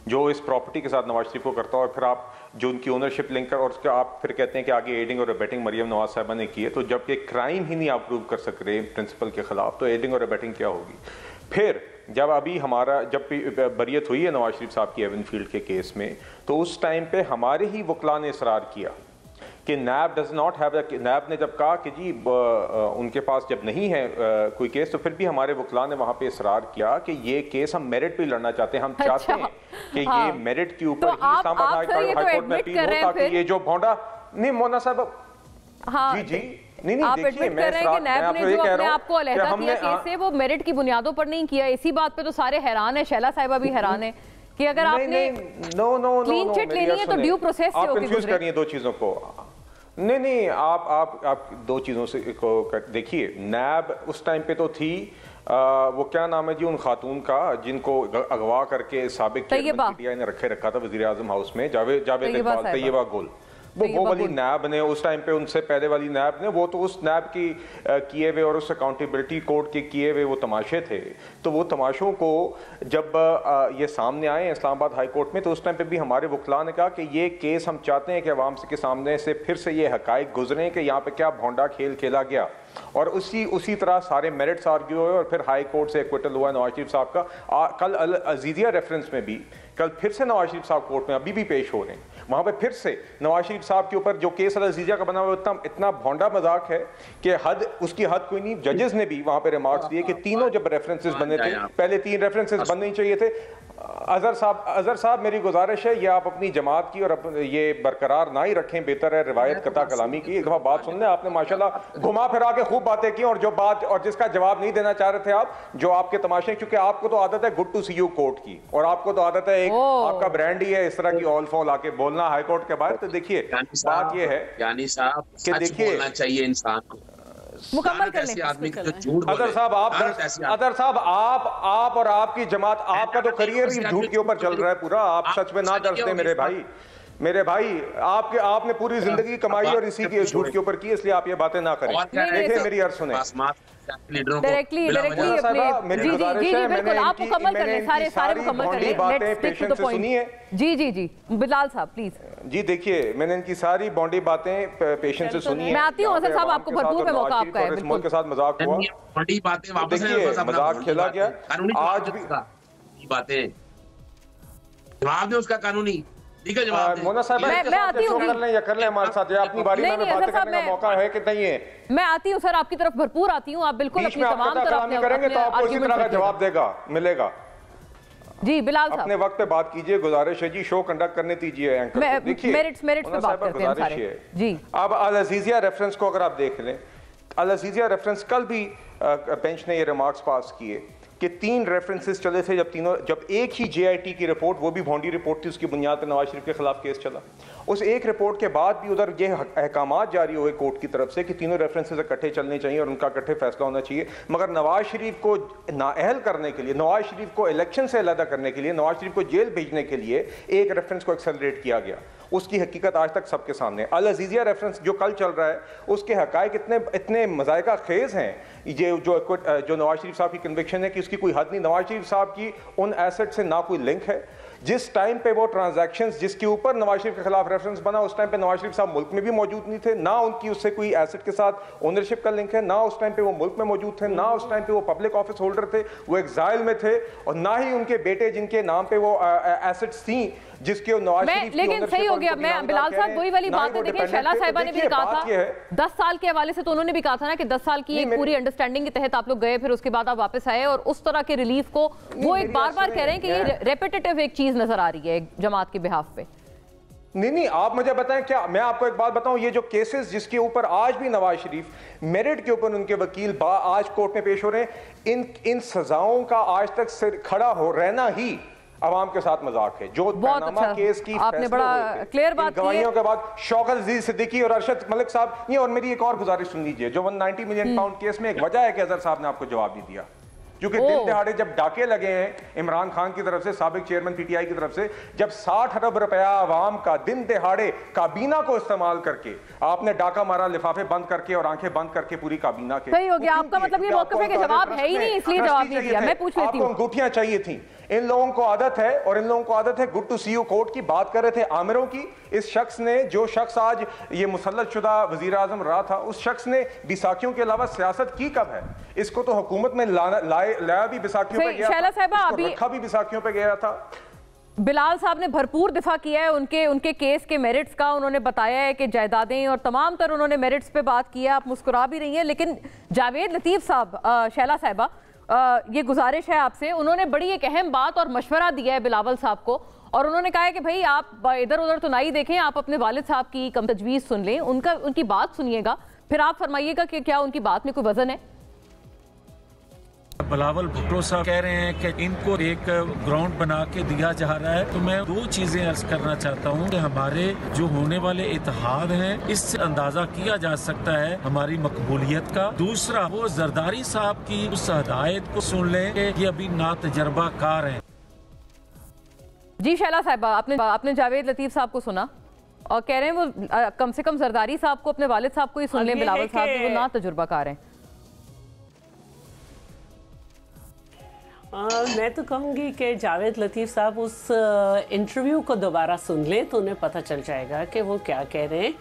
जो इस प्रॉपर्टी के साथ नवाज शरीफ को करता हो, और फिर आप जो उनकी ओनरशिप लिंक कर और उसके आप फिर कहते हैं कि आगे एडिंग और अबेटिंग मरियम नवाज साहिबा ने की है, तो जबकि क्राइम ही नहीं आप प्रूव कर सक रहे प्रिंसिपल के खिलाफ, तो एडिंग और अबेटिंग क्या होगी? फिर जब बरियत हुई है नवाज शरीफ साहब की एवनफील्ड के केस में, तो उस टाइम पे हमारे ही वकला ने इसरार किया कि नैब डज नॉट हैव, नैब ने जब कहा कि जी उनके पास जब नहीं है कोई केस, तो फिर भी हमारे वकला ने वहां पे इसरार किया कि ये केस हम मेरिट पे लड़ना चाहते हैं, हम चाहते हैं कि ये मेरिट के ऊपर ही इस्लामाबाद हाई कोर्ट में अपील हो, ताकि ये जो भोंडा नहीं मोना साहब। जी जी नहीं आप एडमिट कर रहे हैं कि नैब ने जो अपने आप को अलहदा किया केस से, वो मेरिट की बुनियादों पर नहीं किया। इसी बात पे तो सारे हैरान है, शैला साहिबा भी हैरान है कि अगर आपने क्लीन चिट लेनी है तो ड्यू प्रोसेस से होगी। कंफ्यूज करिए दो चीजों को। नहीं, आप दो चीजों से को देखिए। नैब उस टाइम पे तो थी वो क्या नाम है जी उन खातून का जिनको अगवा करके साबिक पीटीआई ने रखा था वजीर आजम हाउस में, जावेद इकबाल, तैयबा गुल, वो वाली नैब ने उस टाइम पे, उनसे पहले वाली नैब ने, वो तो उस नैब की किए हुए और उस अकाउंटेबिलिटी कोड के किए हुए वो तमाशे थे। तो वो तमाशों को जब ये सामने आए इस्लामाबाद हाई कोर्ट में, तो उस टाइम पे भी हमारे वकला ने कहा कि ये केस हम चाहते हैं कि अवाम के सामने से फिर से ये हकायक गुजरें कि यहाँ पे क्या भोंडा खेल खेला गया, और उसी तरह सारे मेरिट्स आर्ग्यू हुए और फिर हाई कोर्ट से एक्विटल हुआ नवाज शरीफ साहब का। कल अल अजीजिया रेफरेंस में भी कल फिर से नवाज शरीफ साहब कोर्ट में अभी भी पेश हो रहे हैं, वहाँ पे फिर से नवाज शरीफ साहब के ऊपर जो केस अल अजीजिया का बना हुआ इतना भोंडा मजाक है कि उसकी हद कोई नहीं। जजेस ने भी वहाँ पे रिमार्क्स दिए कि तीनों जब रेफरेंसेस बने थे, पहले 3 रेफरेंसेस बनने चाहिए थे। अजहर साहब मेरी गुजारिश है, ये आप अपनी जमात की और ये बरकरार ना ही रखें, बेहतर है रिवायत कता कलामी की। एक दफा बात सुन लें, आपने माशाल्लाह घुमा फिरा के खूब बातें की, और जो बात और जिसका जवाब नहीं देना चाह रहे थे आप, जो आपके तमाशे, क्योंकि आपको तो आदत है good to see you court की, और आपको तो आदत है, एक आपका ब्रांड ही है इस तरह की ऑल फॉल आके बोलना हाई कोर्ट के बाहर। तो देखिए बात ये है कि देखिए चाहिए इंसान को मुकम्मल कर लें। अदर साहब आप और आपकी जमात, आपका तो करियर ही झूठ के ऊपर चल रहा है पूरा। आप सच में ना दर्शते मेरे भाई आपने पूरी जिंदगी कमाई और इसी के झूठ के ऊपर की, इसलिए आप ये बातें ना करें। देखिए मेरी अर्ज सुने डायरेक्टली जी बिल्कुल आप मुकम्मल कर लें, सारे मुकम्मल कर लें, let's stick to the point. जी बिलाल साहब प्लीज। जी देखिए, मैंने इनकी सारी बॉन्डी बातें पेशेंस से सुनी है। मैं आती हूं अजहर साहब, आपको भरपूर में मौका आपका है। बिल्कुल के साथ मजाक हुआ, बड़ी बातें वापस मजाक खेला गया, आज भी बातें जवाब दे उसका कानूनी मोना साहब मैं आती हूँ कर ले हमारे साथ, अपनी बारी में बात करने का मौका है कि नहीं है? मैं आती हूँ सर, आपकी तरफ भरपूर आती हूँ, आप बिल्कुल अपनी तमाम तरफ करेंगे तो आपको इसी तरह का जवाब मिलेगा। जी बिलाल साहब अपने वक्त पे बात कीजिए, गुजारिश है जी, शो कंडक्ट करने दीजिए एंकर। देखिए मेरिट्स पे बात करते हैं सारे। जी अब अल अजीजिया रेफरेंस को अगर आप देख लें, अल अजीजिया रेफरेंस कल भी बेंच ने ये रिमार्क्स पास किए कि 3 रेफरेंसेस चले थे, जब एक ही JIT की रिपोर्ट, वो भी भोंडी रिपोर्ट थी, उसकी बुनियाद पर नवाज शरीफ के खिलाफ केस चला, उस एक रिपोर्ट के बाद भी उधर ये अहकामात जारी हुए कोर्ट की तरफ से कि तीनों रेफरेंसेस इकट्ठे चलने चाहिए और उनका इकट्ठे फैसला होना चाहिए, मगर नवाज शरीफ को नाअहल करने के लिए, नवाज शरीफ को इलेक्शन से अलग करने के लिए, नवाज शरीफ को जेल भेजने के लिए एक रेफरेंस को एक्सेलरेट किया गया। उसकी हकीकत आज तक सबके सामने। अल अजीजिया रेफरेंस जो कल चल रहा है उसके हकायक इतने मज़ायका खेज हैं, ये जो नवाज शरीफ साहब की कन्विक्शन है कि उसकी कोई हद नहीं। नवाज शरीफ साहब की उन एसेट से ना कोई लिंक है। जिस टाइम पे वो ट्रांजैक्शंस जिसके ऊपर नवाज शरीफ के खिलाफ रेफरेंस बना, उस टाइम पे नवाज शरीफ साहब मुल्क में भी मौजूद नहीं थे, ना उनकी उससे कोई एसेट के साथ ओनरशिप का लिंक है, ना उस टाइम पे वो मुल्क में मौजूद थे, ना उस टाइम पे वो पब्लिक ऑफिस होल्डर थे, वो एग्जाइल में थे, और ना ही उनके बेटे जिनके नाम पे वो एसेट्स थी जिसके नवाज शरीफ। लेकिन सही हो गया, मैं बिलाल साहब वही वाली बात है, देखिए शैला साहिबा ने भी कहा था 10 साल के हवाले से, तो उन्होंने भी कहा था ना कि 10 साल की एक पूरी अंडरस्टैंडिंग के तहत आप लोग गए, फिर उसके बाद आप वापस आए, और उस तरह के रिलीफ को वो एक बार-बार कह रहे हैं कि ये रेपिटेटिव एक चीज नजर आ रही है जमात के बिहाफ पे। नहीं, आप मुझे बताएं, क्या मैं आपको एक बात बताऊं, ये जो केसेस जिसके ऊपर आज भी नवाज शरीफ मेरिट के ऊपर उनके वकील आज कोर्ट में पेश हो रहे हैं, इन सजाओं का आज तक सिर खड़ा हो रहना ही अवाम के साथ मजाक है। जो पनामा केस की आपने बड़ा क्लियर बात की, गवाहियों के बाद शौकत अजीज सिद्दीकी और अरशद मलिक साहब, ये और मेरी एक और गुजारिश सुन लीजिए, जो 190 मिलियन पाउंड केस में एक वजह है कि अजहर साहब ने आपको जवाब नहीं दिया, क्योंकि दिन दहाड़े जब डाके लगे हैं इमरान खान की तरफ से, साबिक चेयरमैन पीटीआई की तरफ से, जब 60 अरब रुपया अवाम का दिन दहाड़े काबीना को इस्तेमाल करके आपने डाका मारा, लिफाफे बंद करके और आंखें बंद करके पूरी काबीना के। सही हो गया, आपका मतलब ये मौक़िफ़ है कि जवाब है ही नहीं, इसलिए जवाब नहीं दिया। मैं पूछ लेती हूं, आपको अंगूठियां चाहिए थी। इन लोगों को आदत है, और इन लोगों को आदत है, good to see you court की बात कर रहे थे आमिरों की। इस शख्स ने, जो शख्स आज ये मुसल्लत शुदा वजीर आजम रहा था, उस शख्स ने बैसाखियों के अलावा सियासत की कब है? इसको तो हुकूमत में लाया भी बैसाखियों पे गया था, रखा भी बैसाखियों पे गया था। बिलाल साहब ने भरपूर दिफा किया है उनके केस के मेरिट्स का। उन्होंने बताया है कि जायदादें और तमाम तर उन्होंने मेरिट्स पे बात किया। आप मुस्कुरा भी रही हैं, लेकिन जावेद लतीफ़ साहब, शैला साहिबा, ये गुजारिश है आपसे, उन्होंने बड़ी एक अहम बात और मशवरा दिया है बिलावल साहब को, और उन्होंने कहा है कि भाई आप इधर उधर तो ना ही देखें, आप अपने वालिद साहब की कम तजवीज़ सुन लें, उनकी बात सुनिएगा, फिर आप फरमाइएगा कि क्या उनकी बात में कोई वजन है। बिलावल भुट्टो साहब कह रहे हैं कि इनको एक ग्राउंड बना के दिया जा रहा है, तो मैं दो चीजें अर्ज करना चाहता हूँ कि हमारे जो होने वाले इत्तेहाद हैं, इससे अंदाजा किया जा सकता है हमारी मकबूलियत का। दूसरा, वो जरदारी साहब की उस हदायत को सुन लें कि ये अभी नातजर्बाकार हैं। जी शैला साहिबा, आपने जावेद लतीफ़ साहब को सुना और कह रहे हैं वो कम से कम जरदारी साहब को, अपने वालिद साहब को ही सुन लें, बिलावल साहब वो ना तजुर्बाकार हैं। मैं तो कहूँगी कि जावेद लतीफ़ साहब उस इंटरव्यू को दोबारा सुन लें तो उन्हें पता चल जाएगा कि वो क्या कह रहे हैं।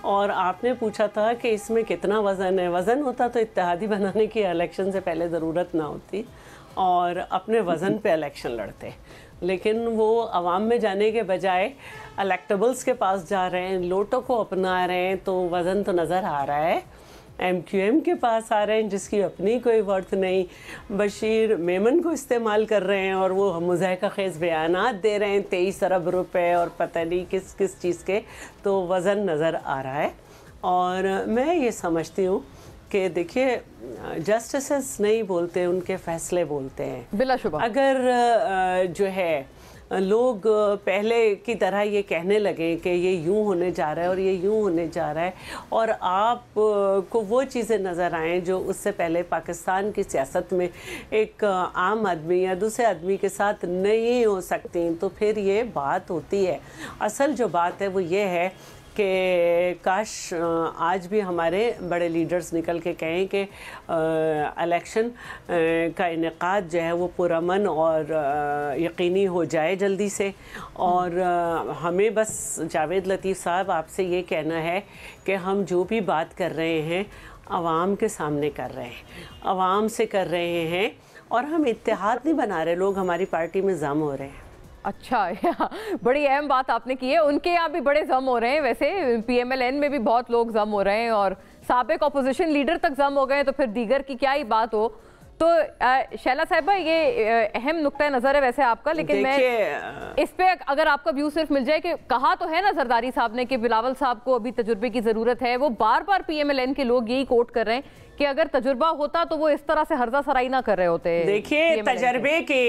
और आपने पूछा था कि इसमें कितना वज़न है। वज़न होता तो इत्तेहादी बनाने की इलेक्शन से पहले ज़रूरत ना होती और अपने वज़न पे इलेक्शन लड़ते, लेकिन वो आवाम में जाने के बजाय इलेक्टेबल्स के पास जा रहे हैं, लोटों को अपना रहे हैं, तो वज़न तो नज़र आ रहा है। MQM के पास आ रहे हैं जिसकी अपनी कोई वर्थ नहीं, बशीर मेमन को इस्तेमाल कर रहे हैं और वो मुज़ाहिका ख़ेज़ बयानात दे रहे हैं 23 अरब रुपए और पता नहीं किस किस चीज़ के, तो वज़न नज़र आ रहा है। और मैं ये समझती हूँ कि देखिए, जस्टिसेस नहीं बोलते, उनके फ़ैसले बोलते हैं बिलाशुबा। अगर जो है लोग पहले की तरह ये कहने लगे कि ये यूं होने जा रहा है और ये यूं होने जा रहा है, और आप को वो चीज़ें नज़र आएँ जो उससे पहले पाकिस्तान की सियासत में एक आम आदमी या दूसरे आदमी के साथ नहीं हो सकती, तो फिर ये बात होती है। असल जो बात है वो ये है कि काश आज भी हमारे बड़े लीडर्स निकल के कहें कि इलेक्शन का इनेकाद जो है वो पुरअमन और यकीनी हो जाए जल्दी से। और हमें बस जावेद लतीफ़ साहब आपसे ये कहना है कि हम जो भी बात कर रहे हैं आवाम के सामने कर रहे हैं, आवाम से कर रहे हैं, और हम इत्तेहाद नहीं बना रहे। लोग हमारी पार्टी में जम हो रहे हैं। अच्छा, बड़ी अहम बात आपने की है। उनके यहाँ भी बड़े जम हो रहे हैं, वैसे PMLN में भी बहुत लोग जम हो रहे हैं और साबिक अपोजिशन लीडर तक जम हो गए, तो फिर दीगर की क्या ही बात हो। तो शैला साहिबा, ये अहम नुक्ता नज़र है वैसे आपका, लेकिन मैं इस पे अगर आपका व्यू सिर्फ मिल जाए कि कहा तो है ना जरदारी साहब ने कि बिलावल साहब को अभी तजुर्बे की ज़रूरत है, वो बार बार PMLN के लोग यही कोट कर रहे हैं कि अगर तजुर्बा होता तो वो इस तरह से हर्जा सराई ना कर रहे होते। देखिए, तजर्बे के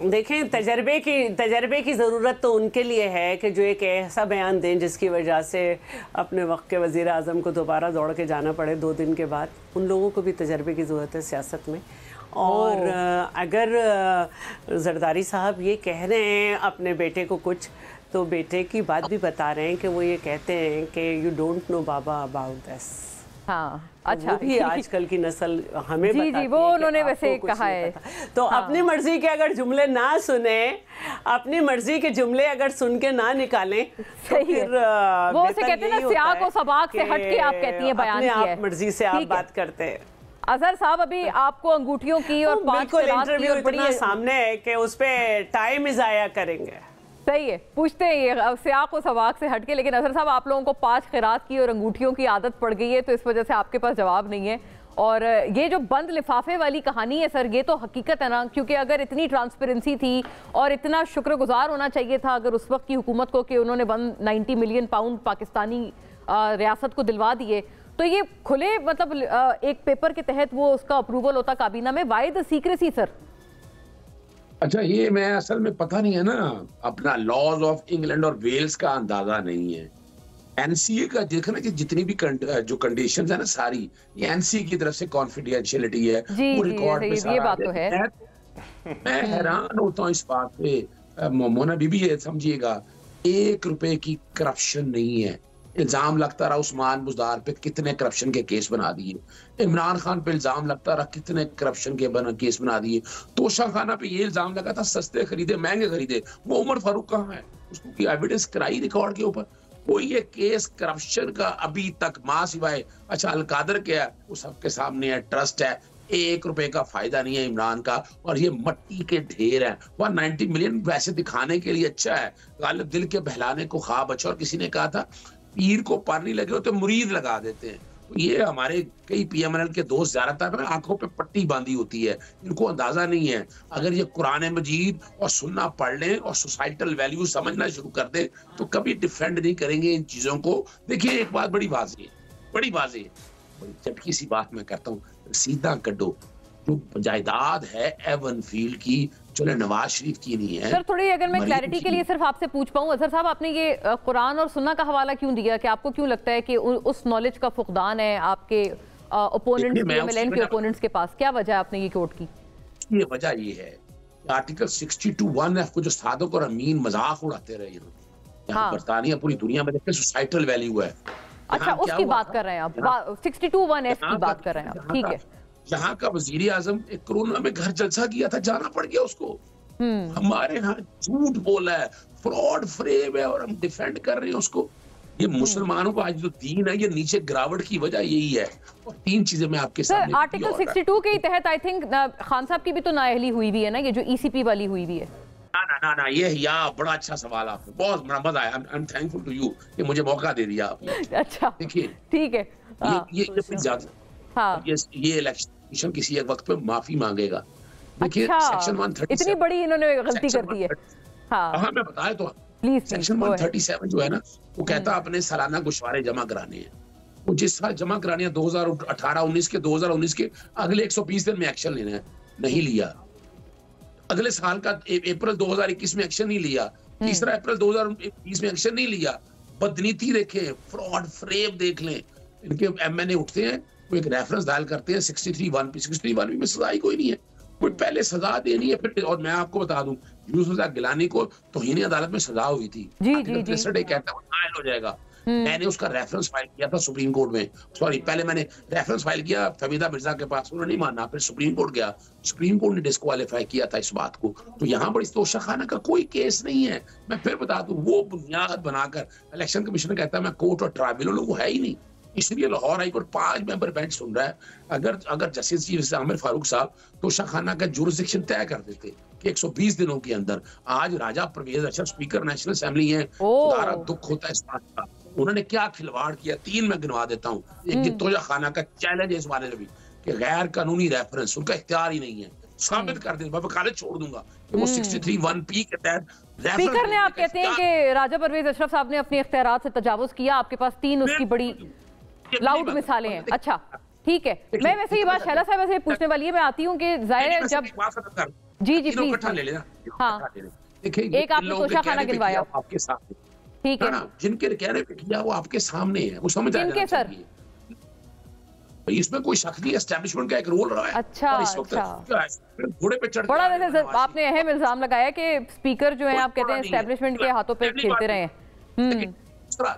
देखें, तजर्बे की ज़रूरत तो उनके लिए है कि जो एक ऐसा बयान दें जिसकी वजह से अपने वक्त के वज़ीर आज़म को दोबारा दौड़ के जाना पड़े 2 दिन के बाद। उन लोगों को भी तजर्बे की ज़रूरत है सियासत में। और अगर जरदारी साहब ये कह रहे हैं अपने बेटे को कुछ, तो बेटे की बात भी बता रहे हैं कि वो ये कहते हैं कि you don't know Baba about this. हाँ, अच्छा, वो भी आजकल की नस्ल हमें जी जी, वो उन्होंने वैसे कहा है। तो अपनी मर्जी के अगर जुमले ना सुने, अपनी मर्जी के जुमले अगर सुन के ना निकालें, तो फिर वो उसे कहते हैं ना, सियाक और सबाक से हट के आप कहती हैं बयान किया है, मर्जी से आप बात करते हैं। अजहर साहब, अभी आपको अंगूठियों की और 5 इंटरव्यू इतना सामने है कि उस पर टाइम ज़ाया करेंगे। सही है, पूछते हैं ये सियाक और सवाक से हटके। लेकिन अजहर साहब, आप लोगों को 5 खिरात की और अंगूठियों की आदत पड़ गई है, तो इस वजह से आपके पास जवाब नहीं है। और ये जो बंद लिफाफे वाली कहानी है सर, ये तो हकीकत है ना, क्योंकि अगर इतनी ट्रांसपेरेंसी थी और इतना शुक्रगुजार होना चाहिए था अगर उस वक्त की हुकूमत को कि उन्होंने 190 मिलियन पाउंड पाकिस्तानी रियासत को दिलवा दिए, तो ये खुले मतलब एक पेपर के तहत वो उसका अप्रूवल होता काबीना में। Why the secrecy sir? अच्छा, ये मैं असल में पता नहीं है ना, अपना लॉज ऑफ इंग्लैंड और वेल्स का अंदाजा नहीं है। एनसीए का देखना कि जितनी भी जो कंडीशंस है ना सारी, ये एनसीए की तरफ से कॉन्फिडेंशियलिटी है, वो रिकॉर्ड पे सारा ये बात तो है। मैं हैरान होता हूँ इस बात पे मोना बीबी, ये समझिएगा, 1 रुपए की करप्शन नहीं है। इल्जाम लगता रहा उस्मान बुज़दार पे, कितने करप्शन के केस बना दिए। इमरान खान पे इल्जाम लगता रहा, कितने करप्शन के केस बना दिए। तोशा खाना पे ये इल्जाम लगा था सस्ते खरीदे महंगे खरीदे। वो उमर फारूक कहाँ है? उसको की एविडेंस कराई रिकॉर्ड के ऊपर? कोई ये केस करप्शन का अभी तक मां सिवाय अच्छा अलकादर के है, वो सबके सामने है, ट्रस्ट है, 1 रुपए का फायदा नहीं है इमरान का। और ये मट्टी के ढेर है। 190 मिलियन वैसे दिखाने के लिए अच्छा है, गालिब दिल के बहलाने को ख्वाब अच्छा। और किसी ने कहा था पीर को पर नहीं लगे हो तो मुरीद लगा देते हैं। तो ये हमारे कई पीएमएल के दोस्त ज्यादातर ना आंखों पे पट्टी बांधी होती है, इनको अंदाजा नहीं है। अगर ये कुरान मजीद और सुन्ना पढ़ लें और सोसाइटल वैल्यू समझना शुरू कर दें तो कभी डिफेंड नहीं करेंगे इन चीजों को। देखिए, एक बात बड़ी वाज़ेह है, बड़ी चटकी सी बात मैं करता हूँ, सीधा कड्डो जो जायदाद है एवन फील्ड की, चलो नवाज शरीफ की नहीं है। सर, थोड़ी अगर मैं क्लैरिटी के लिए सिर्फ आपसे पूछ पाऊं, अजहर साहब, आपने ये कुरान और सुन्ना का हवाला क्यों दिया? कि आपको क्यों लगता है कि उस नॉलेज का फुकदान है आपके ओपोनेंट्स पीएमएलएन के ओपोनेंट्स के पास? क्या वजह है आपने ये कोट की? ये वजह ये है, आर्टिकल 62(1) को जो सादक और अमीन मजाक उड़ाते रहे यहाँ बरतानिया पूरी दुनिया में देखते सोसाइटल वैल्यू है। अच्छा, उसकी बात कर रहे हैं आप, 62(1) की बात कर रहे हैं आप, ठीक है। यहाँ का वजीर आजम एक कोरोना में घर जलसा किया था, जाना पड़ गया उसको। हमारे यहाँ झूठ बोला है, फ्रॉड फ्रेम है और हम डिफेंड कर रहे हैं उसको। ये मुसलमानों का आज जो दीन है, ये नीचे गिरावट की वजह यही है। और 3 चीजें मैं आपके सामने। आर्टिकल 62 के तहत आई थिंक खान साहब की भी तो नाअहली हुई भी है ना, ये जो ईसीपी वाली हुई भी है। ना, ये बड़ा अच्छा सवाल आपने, बहुत बड़ा मजा आया। I am thankful to you कि मुझे मौका दे दिया आपने। अच्छा, देखिए, ठीक है, ये इलेक्शन किसी एक वक्त पे माफी मांगेगा। देखिए, सेक्शन 137 इतनी बड़ी इन्होंने गलती कर दी है। हाँ, मैं बताया तो प्लीज। सेक्शन 137 जो है ना, वो कहता है अपने सालाना गुशवारे जमा कराने हैं। वो जिस साल जमा कराने हैं 2018-19 के 2019 के अगले 120 दिन में एक्शन लेना है, नहीं लिया। अगले साल का अप्रैल 2021 में एक्शन नहीं लिया, 3 अप्रैल 2020 में एक्शन नहीं लिया। बदनीति देखें, फ्रॉड फ्रेम देख लें। इनके एमएनए उठते हैं, वो एक रेफरेंस दायर करते हैं 63(1) पे। 63(1) में सजा ही कोई नहीं है, कोई पहले सजा देनी है फिर। और मैं आपको बता दूं, यूसुफ गिलानी को तौहीन अदालत में सजा हुई थी, कहता हो जाएगा। मैंने उसका रेफरेंस फाइल किया था सुप्रीम कोर्ट में, सॉरी पहले मैंने रेफरेंस फाइल किया फमीदा मिर्जा के पास, उन्होंने नहीं माना, फिर सुप्रीम कोर्ट गया, सुप्रीम कोर्ट ने डिस्क्वालीफाई किया था इस बात को। तो यहाँ बड़ी तोशाखाना का कोई केस नहीं है। मैं फिर बता दूं, वो बुनियाद बनाकर इलेक्शन कमीशन कहता है मैं कोर्ट और ट्राइब्यूनल, वो है ही नहीं। इसलिए Lahore high court 5 member bench सुन रहा है। अगर जस्टिस जी आमिर फारूक साहब तोशाखाना का जुरिसडिक्शन तय कर देते कि 120 दिनों के अंदर, आज Raja Pervez Ashraf speaker national assembly है, खुदारा दुख होता है इस बात का, उन्होंने क्या खिलवाड़ किया। 3 मैं गिनवा देता हूँ। एक तोशाखाना का चैलेंज है इस बारे में भी कि गैर कानूनी रेफरेंस उनका इख्तियार ही नहीं है, साबित कर दे, मैं वकालत छोड़ दूंगा कि वो 63(1) के तहत स्पीकर ने, आप कहते हैं कि राजा परवेज अशरफ साहब ने अपने इख्तियारात से तजावुज किया। आपके पास 3 उसकी बड़ी लाउड मिसालें हैं। अच्छा, ठीक है, मैं वैसे ये बात शैला साहब वैसे पूछने वाली है, मैं आती हूँ कि जाहिर है जब जी जी तीनों प्लीज इकट्ठा ले लेना। हाँ देखिए एक आपने तोशाखाना गिनवाया आपके सामने, ठीक है, जिनके कहने पे किया वो आपके सामने है, वो समझ आ जाना चाहिए। इसमें कोई शक नहीं, एस्टैब्लिशमेंट का एक रोल रहा है। अच्छा और इस वक्त घोड़े पे चढ़ बड़ा वैसे आपने अहम इल्जाम लगाया कि स्पीकर जो है आप कहते हैं एस्टैब्लिशमेंट के हाथों पे खेलते रहे हैं।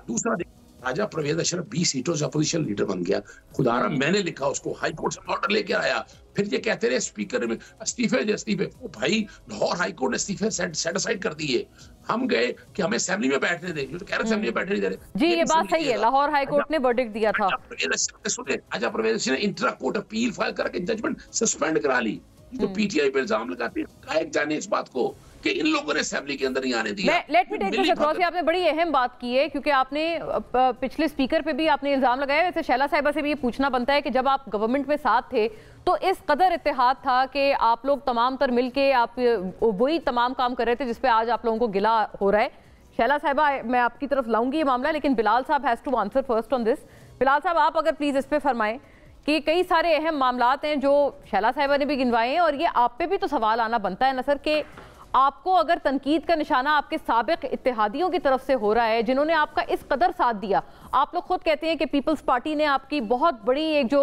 दूसरा राजा परवेज अशरफ 20 सीटों से अपोजिशन लीडर बन गया, खुदारा मैंने लिखा उसको, हाई कोर्ट से ऑर्डर लेके आया, फिर ये कहते रहे स्पीकर में इस्तीफे ओ भाई लाहौर हाई कोर्ट ने इस्तीफे सेट असाइड कर दिए, हम गए कि हमें असेंबली में बैठने दें, जो तो कह रहे असेंबली में बैठने नहीं दे रहे। जी ये बात सही है, लाहौर हाई कोर्ट ने वर्डिक्ट दिया था। राजा परवेज ने इंट्रा कोर्ट अपील फाइल करके जजमेंट सस्पेंड करा ली। तो पीटीआई पे इल्जाम लगाते हैं, काहे जाने इस बात को कि इन लोगों ने असेंबली के अंदर नहीं आने दिया। Let me take this across, आपने बड़ी अहम बात की है क्योंकि आपने पिछले स्पीकर पे भी आपने इल्जाम लगाया। वैसे शैला साहिबा से भी ये पूछना बनता है कि जब आप गवर्नमेंट में साथ थे तो इस कदर इत्तेहाद था कि आप लोग तमाम तर मिलके आप वही तमाम काम कर रहे थे जिस पे आज आप लोगों को गिला हो रहा है। शैला साहिबा मैं आपकी तरफ लाऊंगी ये मामला, लेकिन बिलाल साहब has to answer first on this. Bilal साहब आप अगर प्लीज इस पे फरमाएं कि कई सारे अहम मामलात हैं जो शैला साहिबा ने भी गिनवाए हैं और ये आप पे भी तो सवाल आना बनता है ना सर कि आपको अगर तनकीद का निशाना आपके साबिक इत्तेहादियों की तरफ से हो रहा है जिन्होंने आपका इस कदर साथ दिया। आप लोग खुद कहते हैं कि पीपल्स पार्टी ने आपकी बहुत बड़ी एक जो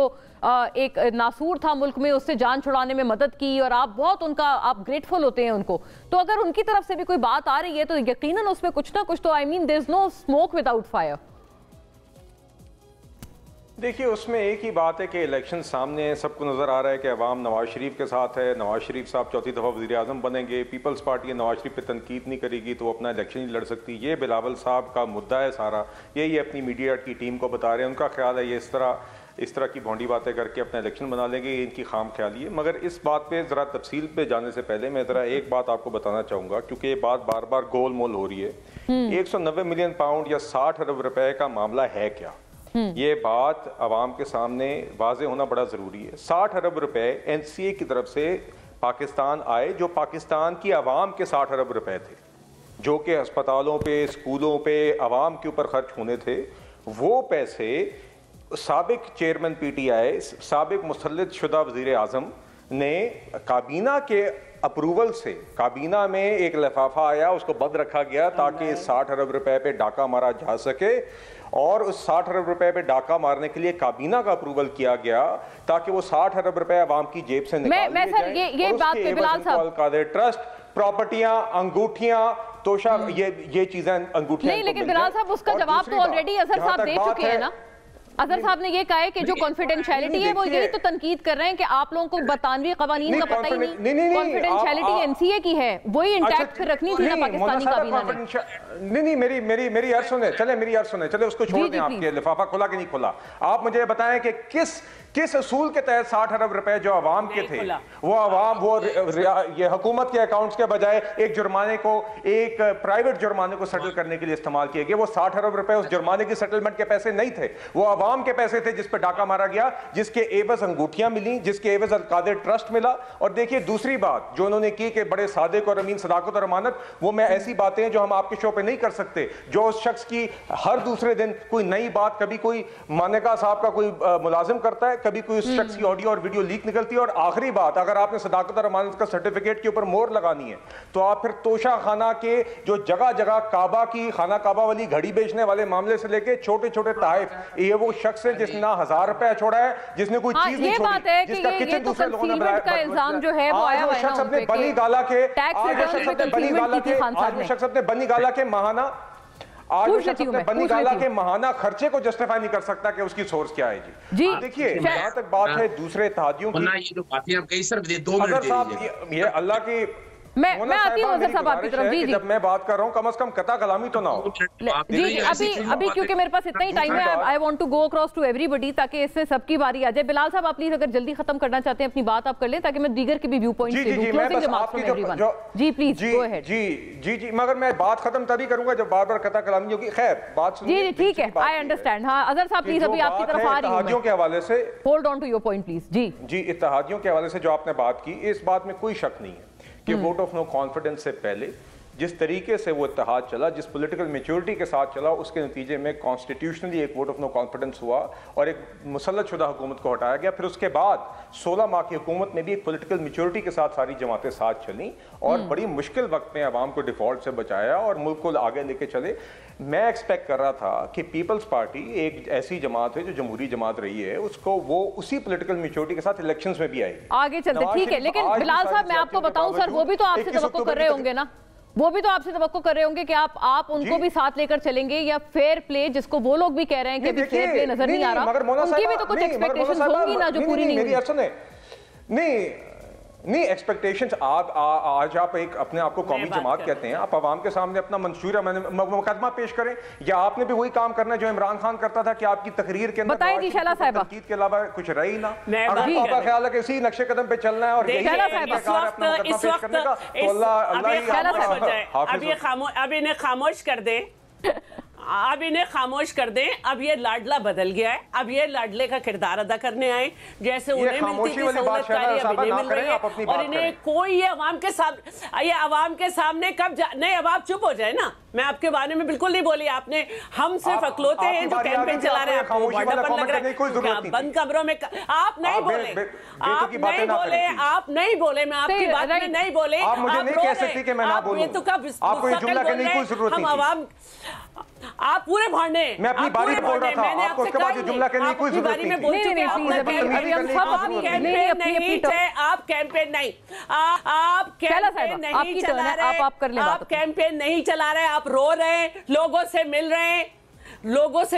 एक नासूर था मुल्क में उससे जान छुड़ाने में मदद की और आप बहुत उनका आप ग्रेटफुल होते हैं उनको, तो अगर उनकी तरफ से भी कोई बात आ रही है तो यकीनन उसमें कुछ ना कुछ तो I mean there is no smoke without fire. देखिए उसमें एक ही बात है कि इलेक्शन सामने है, सबको नज़र आ रहा है कि अवाम नवाज शरीफ के साथ है, नवाज शरीफ साहब चौथी दफ़ा वज़ीर आज़म बनेंगे, पीपल्स पार्टी नवाज शरीफ पे तनकीद नहीं करेगी तो वो अपना इलेक्शन नहीं लड़ सकती। ये बिलावल साहब का मुद्दा है सारा, यही अपनी मीडिया की टीम को बता रहे हैं। उनका ख्याल है ये इस तरह की भोंडी बातें करके अपना इलेक्शन बना लेंगे, ये इनकी खाम ख्याली है। मगर इस बात पर ज़रा तफसील पे जाने से पहले मैं ज़रा एक बात आपको बताना चाहूँगा क्योंकि ये बात बार बार गोल मोल हो रही है। 190 मिलियन पाउंड या 60 अरब रुपए का मामला है क्या, ये बात आवाम के सामने वाज़े होना बड़ा ज़रूरी है। 60 अरब रुपए एनसीए की तरफ से पाकिस्तान आए जो पाकिस्तान की आवाम के 60 अरब रुपए थे जो कि अस्पतालों पे स्कूलों पे आवाम के ऊपर खर्च होने थे। वो पैसे साबिक चेयरमैन पीटीआई साबिक मुसल्लत शुदा वज़ीर आज़म ने काबीना के अप्रूवल से, काबीना में एक लिफाफा आया उसको बंद रखा गया ताकि 60 अरब रुपए पे डाका मारा जा सके और उस 60 अरब रुपए पे डाका मारने के लिए काबीना का अप्रूवल किया गया ताकि वो 60 अरब रुपए आवाम की जेब से निकाल लिए जाएं। ये बात पे बिलाल साहब ट्रस्ट प्रॉपर्टियां अंगूठियां तोशा ये चीजें अंगूठियां नहीं, लेकिन बिलाल साहब उसका जवाब तो ऑलरेडी अजहर साहब दे चुके हैं ना। अजहर साहब ने ये कहा है कि जो कॉन्फिडेंशियलिटी है वो यही तो तनकीद कर रहे हैं कि आप लोगों को बरतानवी कवानीन का पता ही नहीं। कॉन्फिडेंशियलिटी एनसीए की है, वही इंटैक्ट फिर रखनी थी ना पाकिस्तानी काबीना ने। नहीं मेरी अर्ज सुने, चले उसको छोड़ दें, आपके लिफाफा खुला कि नहीं खुला। आप मुझे बताएं कि किस असूल के तहत 60 अरब रुपए जो आवाम के थे वो ये हुकूमत के अकाउंट्स के बजाय एक जुर्माने को, एक प्राइवेट जुर्माने को सेटल करने के लिए इस्तेमाल किए गए। वो 60 अरब रुपए उस जुर्माने की सेटलमेंट के पैसे नहीं थे, वो आवाम के पैसे थे जिस पे डाका मारा गया, जिसके एवज अंगूठियां मिली, जिसके एवज अलकादिर ट्रस्ट मिला। और देखिए दूसरी बात जो उन्होंने की कि बड़े सादिक और अमीन सदाकत और अमानत, वो मैं ऐसी बातें जो हम आपके शो पे नहीं कर सकते, जो उस शख्स की हर दूसरे दिन कोई नई बात, कभी कोई मानेका साहब का कोई मुलाजिम करता है, कभी कोई उस शख्स की ऑडियो और वीडियो लीक निकलती है। और आखिरी बात, अगर आपने सदाकत और अमानत का सर्टिफिकेट के ऊपर मोहर लगानी है तो आप फिर तोशा खाना के जो जगह जगह काबा की खाना काबा वाली घड़ी बेचने वाले मामले से लेके छोटे छोटे ताइफ, ये वो शख्स है जिसने 1000 रुपया छोड़ा है, जिसने कोई चीज नहीं छोड़ी, जिसका किचन दूसरे लोगों ने बनाया का इल्जाम जो है वो आया हुआ है। शख्स अपने बनी गाला के बनी गाला के महाना बनी गाला के महाना खर्चे को जस्टिफाई नहीं कर सकता कि उसकी सोर्स क्या है जी। देखिए जहां तक बात है दूसरे इत्तेहादियों की, ये जो बातें आप कई सर 2 मिनट दे दीजिए। ये अल्लाह की मैं आती हूं अजहर साहब आपकी तरफ। जी जब मैं बात कर रहा हूं कम से कम कता कलामी तो ना हो। जी अभी क्योंकि मेरे पास इतना ही टाइम है, I want to go across to everybody ताकि इससे सबकी बारी आ जाए। बिलाल साहब आप प्लीज अगर जल्दी खत्म करना चाहते हैं अपनी बात आप कर लें ताकि मैं दीगर के भी व्यू पॉइंट्स दे दूं। Closing remarks from everyone. जी प्लीज गो अहेड। जी मगर मैं बात खत्म तभी करूंगा जब बार-बार कता कलामी होगी। खैर बात सुनिए। जी ठीक है, आई अंडरस्टैंड। हां अजहर साहब प्लीज अभी आपकी तरफ आ रही हूं। इत्तेहादियों के हवाले से hold on to your point please. जी इत्तेहादियों के हवाले से जो आपने बात की, इस बात में कोई शक नहीं है कि वोट ऑफ नो कॉन्फिडेंस से पहले जिस तरीके से वो इत्तेहाद चला, जिस पॉलिटिकल मेच्योरिटी के साथ चला, उसके नतीजे में कॉन्स्टिट्यूशनली एक वोट ऑफ नो कॉन्फिडेंस हुआ और एक मुसल्लत शुदा हुकूमत को हटाया गया। फिर उसके बाद 16 माह की हुकूमत में भी एक पॉलिटिकल मेच्योरिटी के साथ सारी जमातें साथ चली और बड़ी मुश्किल वक्त में अवाम को डिफॉल्ट से बचाया और मुल्क को आगे लेके चले। मैं एक्सपेक्ट कर रहा था कि पीपल्स पार्टी एक ऐसी जमात है जो जमहूरी जमात रही है, उसको वो उसी पॉलिटिकल मेच्योरिटी के साथ इलेक्शंस में भी आएगी। आगे चलते, ठीक है, लेकिन बिलाल साहब मैं आपको बताऊं सर, वो भी तो आपसे तवक्को कर रहे होंगे ना, वो भी तो आपसे तवक्को कर रहे होंगे कि आप उनको भी साथ लेकर चलेंगे, या फेयर प्ले जिसको वो लोग भी कह रहे हैं कि अभी फेयर प्ले नजर नहीं आ रहा, उनकी भी तो कुछ एक्सपेक्टेशंस होंगी ना जो पूरी नहीं हुई। नहीं, एक्सपेक्टेशंस आज आप एक अपने आप को कौमी जमात कहते हैं, आप आवाम के सामने अपना मंशूरा मुकदमा पेश करें, या आपने भी वही काम करना है जो इमरान खान करता था कि आपकी तकरीर के अंदर तनकीद के अलावा कुछ रही ना। अगर आपका ख्याल है कि इसी नक्शे कदम पे चलना है और अब इन्हें खामोश कर दे, अब इन्हें खामोश कर दें। अब ये लाडला बदल गया है, अब ये लाडले का किरदार अदा करने आए, जैसे उन्हें मिलती थी सहूलतकारी अब इन्हें मिल रही है, और इन्हें कोई ये अवाम के सामने कब नहीं, अब आप चुप हो जाए ना, मैं आपके बारे में बिल्कुल नहीं बोली, आपने हम सिर्फ अकलौते हैं जो कैंपेन चला रहे हैं, आपको बड़ापन लग रहा है, बंद कमरों में आप नहीं बोले, आप नहीं बोले, मैं आपकी बात में नहीं बोले, आप मुझे नहीं कह सकती कि मैं ना बोलूं, आपको ये जुमला कहने की कोई जरूरत नहीं, हम आवाम आप पूरे भांडे, मैं अपनी बारी बोल रहा था, आपको उसके बाद जुमला कहने की कोई जरूरत नहीं। आप कैंपेन नहीं चला रहे, आप कैंपेन नहीं चला रहे, आप रो रहे हैं, लोगों से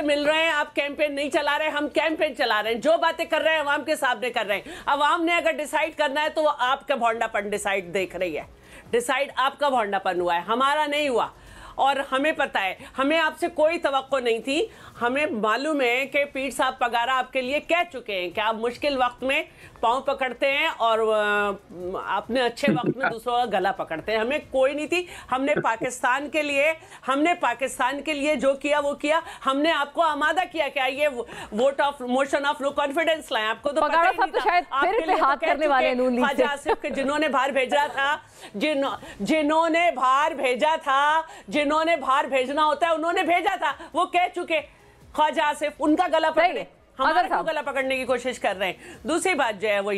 मिल रहे हैं, आप कैंपेन नहीं चला रहे, हम कैंपेन चला रहे हैं, जो बातें कर रहे हैं अवाम के सामने कर रहे हैं। अवाम ने अगर डिसाइड करना है तो वो आपका भोंडापन डिसाइड देख रही है, डिसाइड आपका भोंडापन हुआ है, हमारा नहीं हुआ, और हमें पता है, हमें आपसे कोई तवक्को नहीं थी, हमें मालूम है कि पीर साहब पगारा आपके लिए कह चुके हैं कि आप मुश्किल वक्त में पांव पकड़ते हैं और अपने अच्छे वक्त में दूसरों का गला पकड़ते हैं, हमें कोई नहीं थी। हमने पाकिस्तान के लिए जो किया वो किया, हमने आपको आमादा किया कि आइए vote of motion of no confidence लाएं, आपको तो पता ही नहीं था, आपके लिए हाथ करने वाले ख्वाजा आसिफ के जिन्होंने भार भेजा था, जिन्होंने भार भेजना होता है उन्होंने भेजा था, वो कह चुके, ख्वाजा आसिफ उनका गला पकड़े, हमारे को गला पकड़ने की कोशिश कर रहे हैं। दूसरी बात जो है वो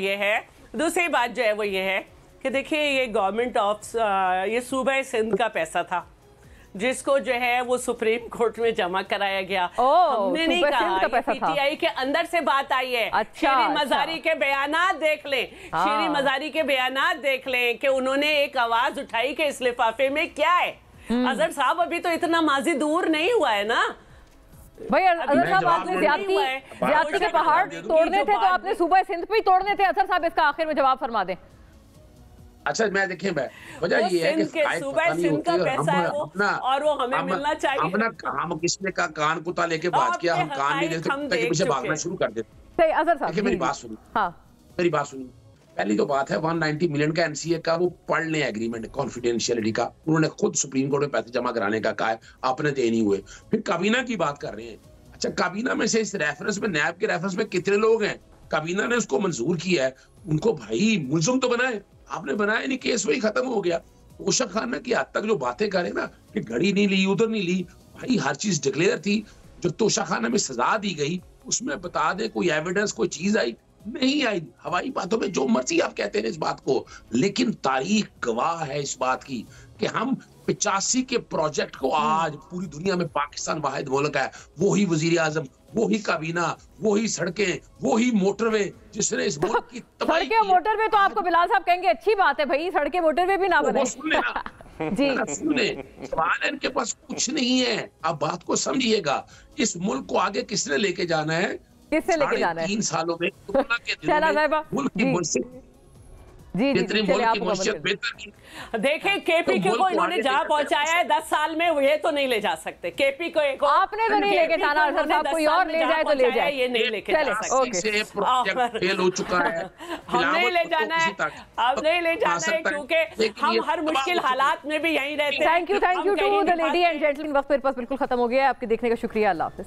ये है कि देखिए ये गवर्नमेंट ऑफ ये सूबा सिंध का पैसा था जिसको जो है वो सुप्रीम कोर्ट में जमा कराया गया। हमने नहीं कहा, पीटीआई के अंदर से बात आई है। शीरी मजारी के बयानात देख लें, शीरी मजारी के बयानात देख लें कि उन्होंने एक आवाज उठाई कि इस लिफाफे में क्या है। अजहर साहब अभी तो इतना माजी दूर नहीं हुआ है ना भाई। अजहर साहब आपने ज्यादती के पहाड़ तोड़ने थे तो आपने सूबा सिंध पे ही तोड़ने थे। अजहर साहब इसका आखिर में जवाब फरमा दें। अच्छा मैं देखिए, मैं वजह ये है कि सूबा सिंध का पैसा है वो, और वो हमें मिलना चाहिए। हम किसने का कान कुत्ता लेके बात किया, हम कान नहीं देते, पीछे भागना शुरू कर देते। अजहर साहब मेरी बात सुनिए, पहली तो बात है 190 मिलियन का एनसीए का वो पढ़ लें एग्रीमेंट कॉन्फिडेंशियलिटी का, उन्होंने खुद सुप्रीम कोर्ट में पैसे जमा कराने का कहा है, आपने दे नहीं हुए। फिर काबीना की बात कर रहे हैं। अच्छा, काबीना में से इस रेफरेंस में, नैब के रेफरेंस में कितने लोग हैं? काबीना ने उसको मंजूर किया है, उनको भाई मुलजिम तो बनाए, आपने बनाया नहीं, केस वही खत्म हो गया। तोशा खाना की हद तक जो बातें करे ना कि घड़ी नहीं ली, उधर नहीं ली, भाई हर चीज डिक्लेयर थी। जो तोशा खाना में सजा दी गई उसमें बता दे कोई एविडेंस, कोई चीज आई नहीं आई। हवाई बातों में जो मर्जी आप कहते हैं इस बात को, लेकिन तारीख गवाह है इस बात की कि हम 85 के प्रोजेक्ट को आज पूरी दुनिया में पाकिस्तान वाहिद मुल्क है, वही वजीर आजम, वही काबीना, वही सड़कें, वही मोटरवे जिसने इस मुल्क की तबाही की। सड़कें मोटरवे तो आपको बिलाल साहब कहेंगे अच्छी बात है भाई, सड़कें मोटरवे भी ना बने। जी सुने, सवाल इनके पास कुछ नहीं है। आप बात को समझिएगा, इस मुल्क को आगे किसने लेके जाना है? किससे लेके जाना है? 3 सालों में कोरोना के दिनों में मुल्क की मुल्क देखें केपी को इन्होंने जहां पहुंचाया है 10 साल में, ये तो नहीं ले जा सकते। केपी को एक आपने तो नहीं लेके जाना, अजहर साहब कोई और ले जाए तो ले जाए, ये नहीं लेके जा सकते। फेल हो चुका है, हम नहीं ले जाना है, अब नहीं ले जाना है क्योंकि हम हर मुश्किल हालात में भी यहीं रहते हैं। Thank you to the lady and gentleman. वक्त मेरे पास बिल्कुल खत्म हो गया है। आपके देखने का शुक्रिया। अल्लाह हाफिज।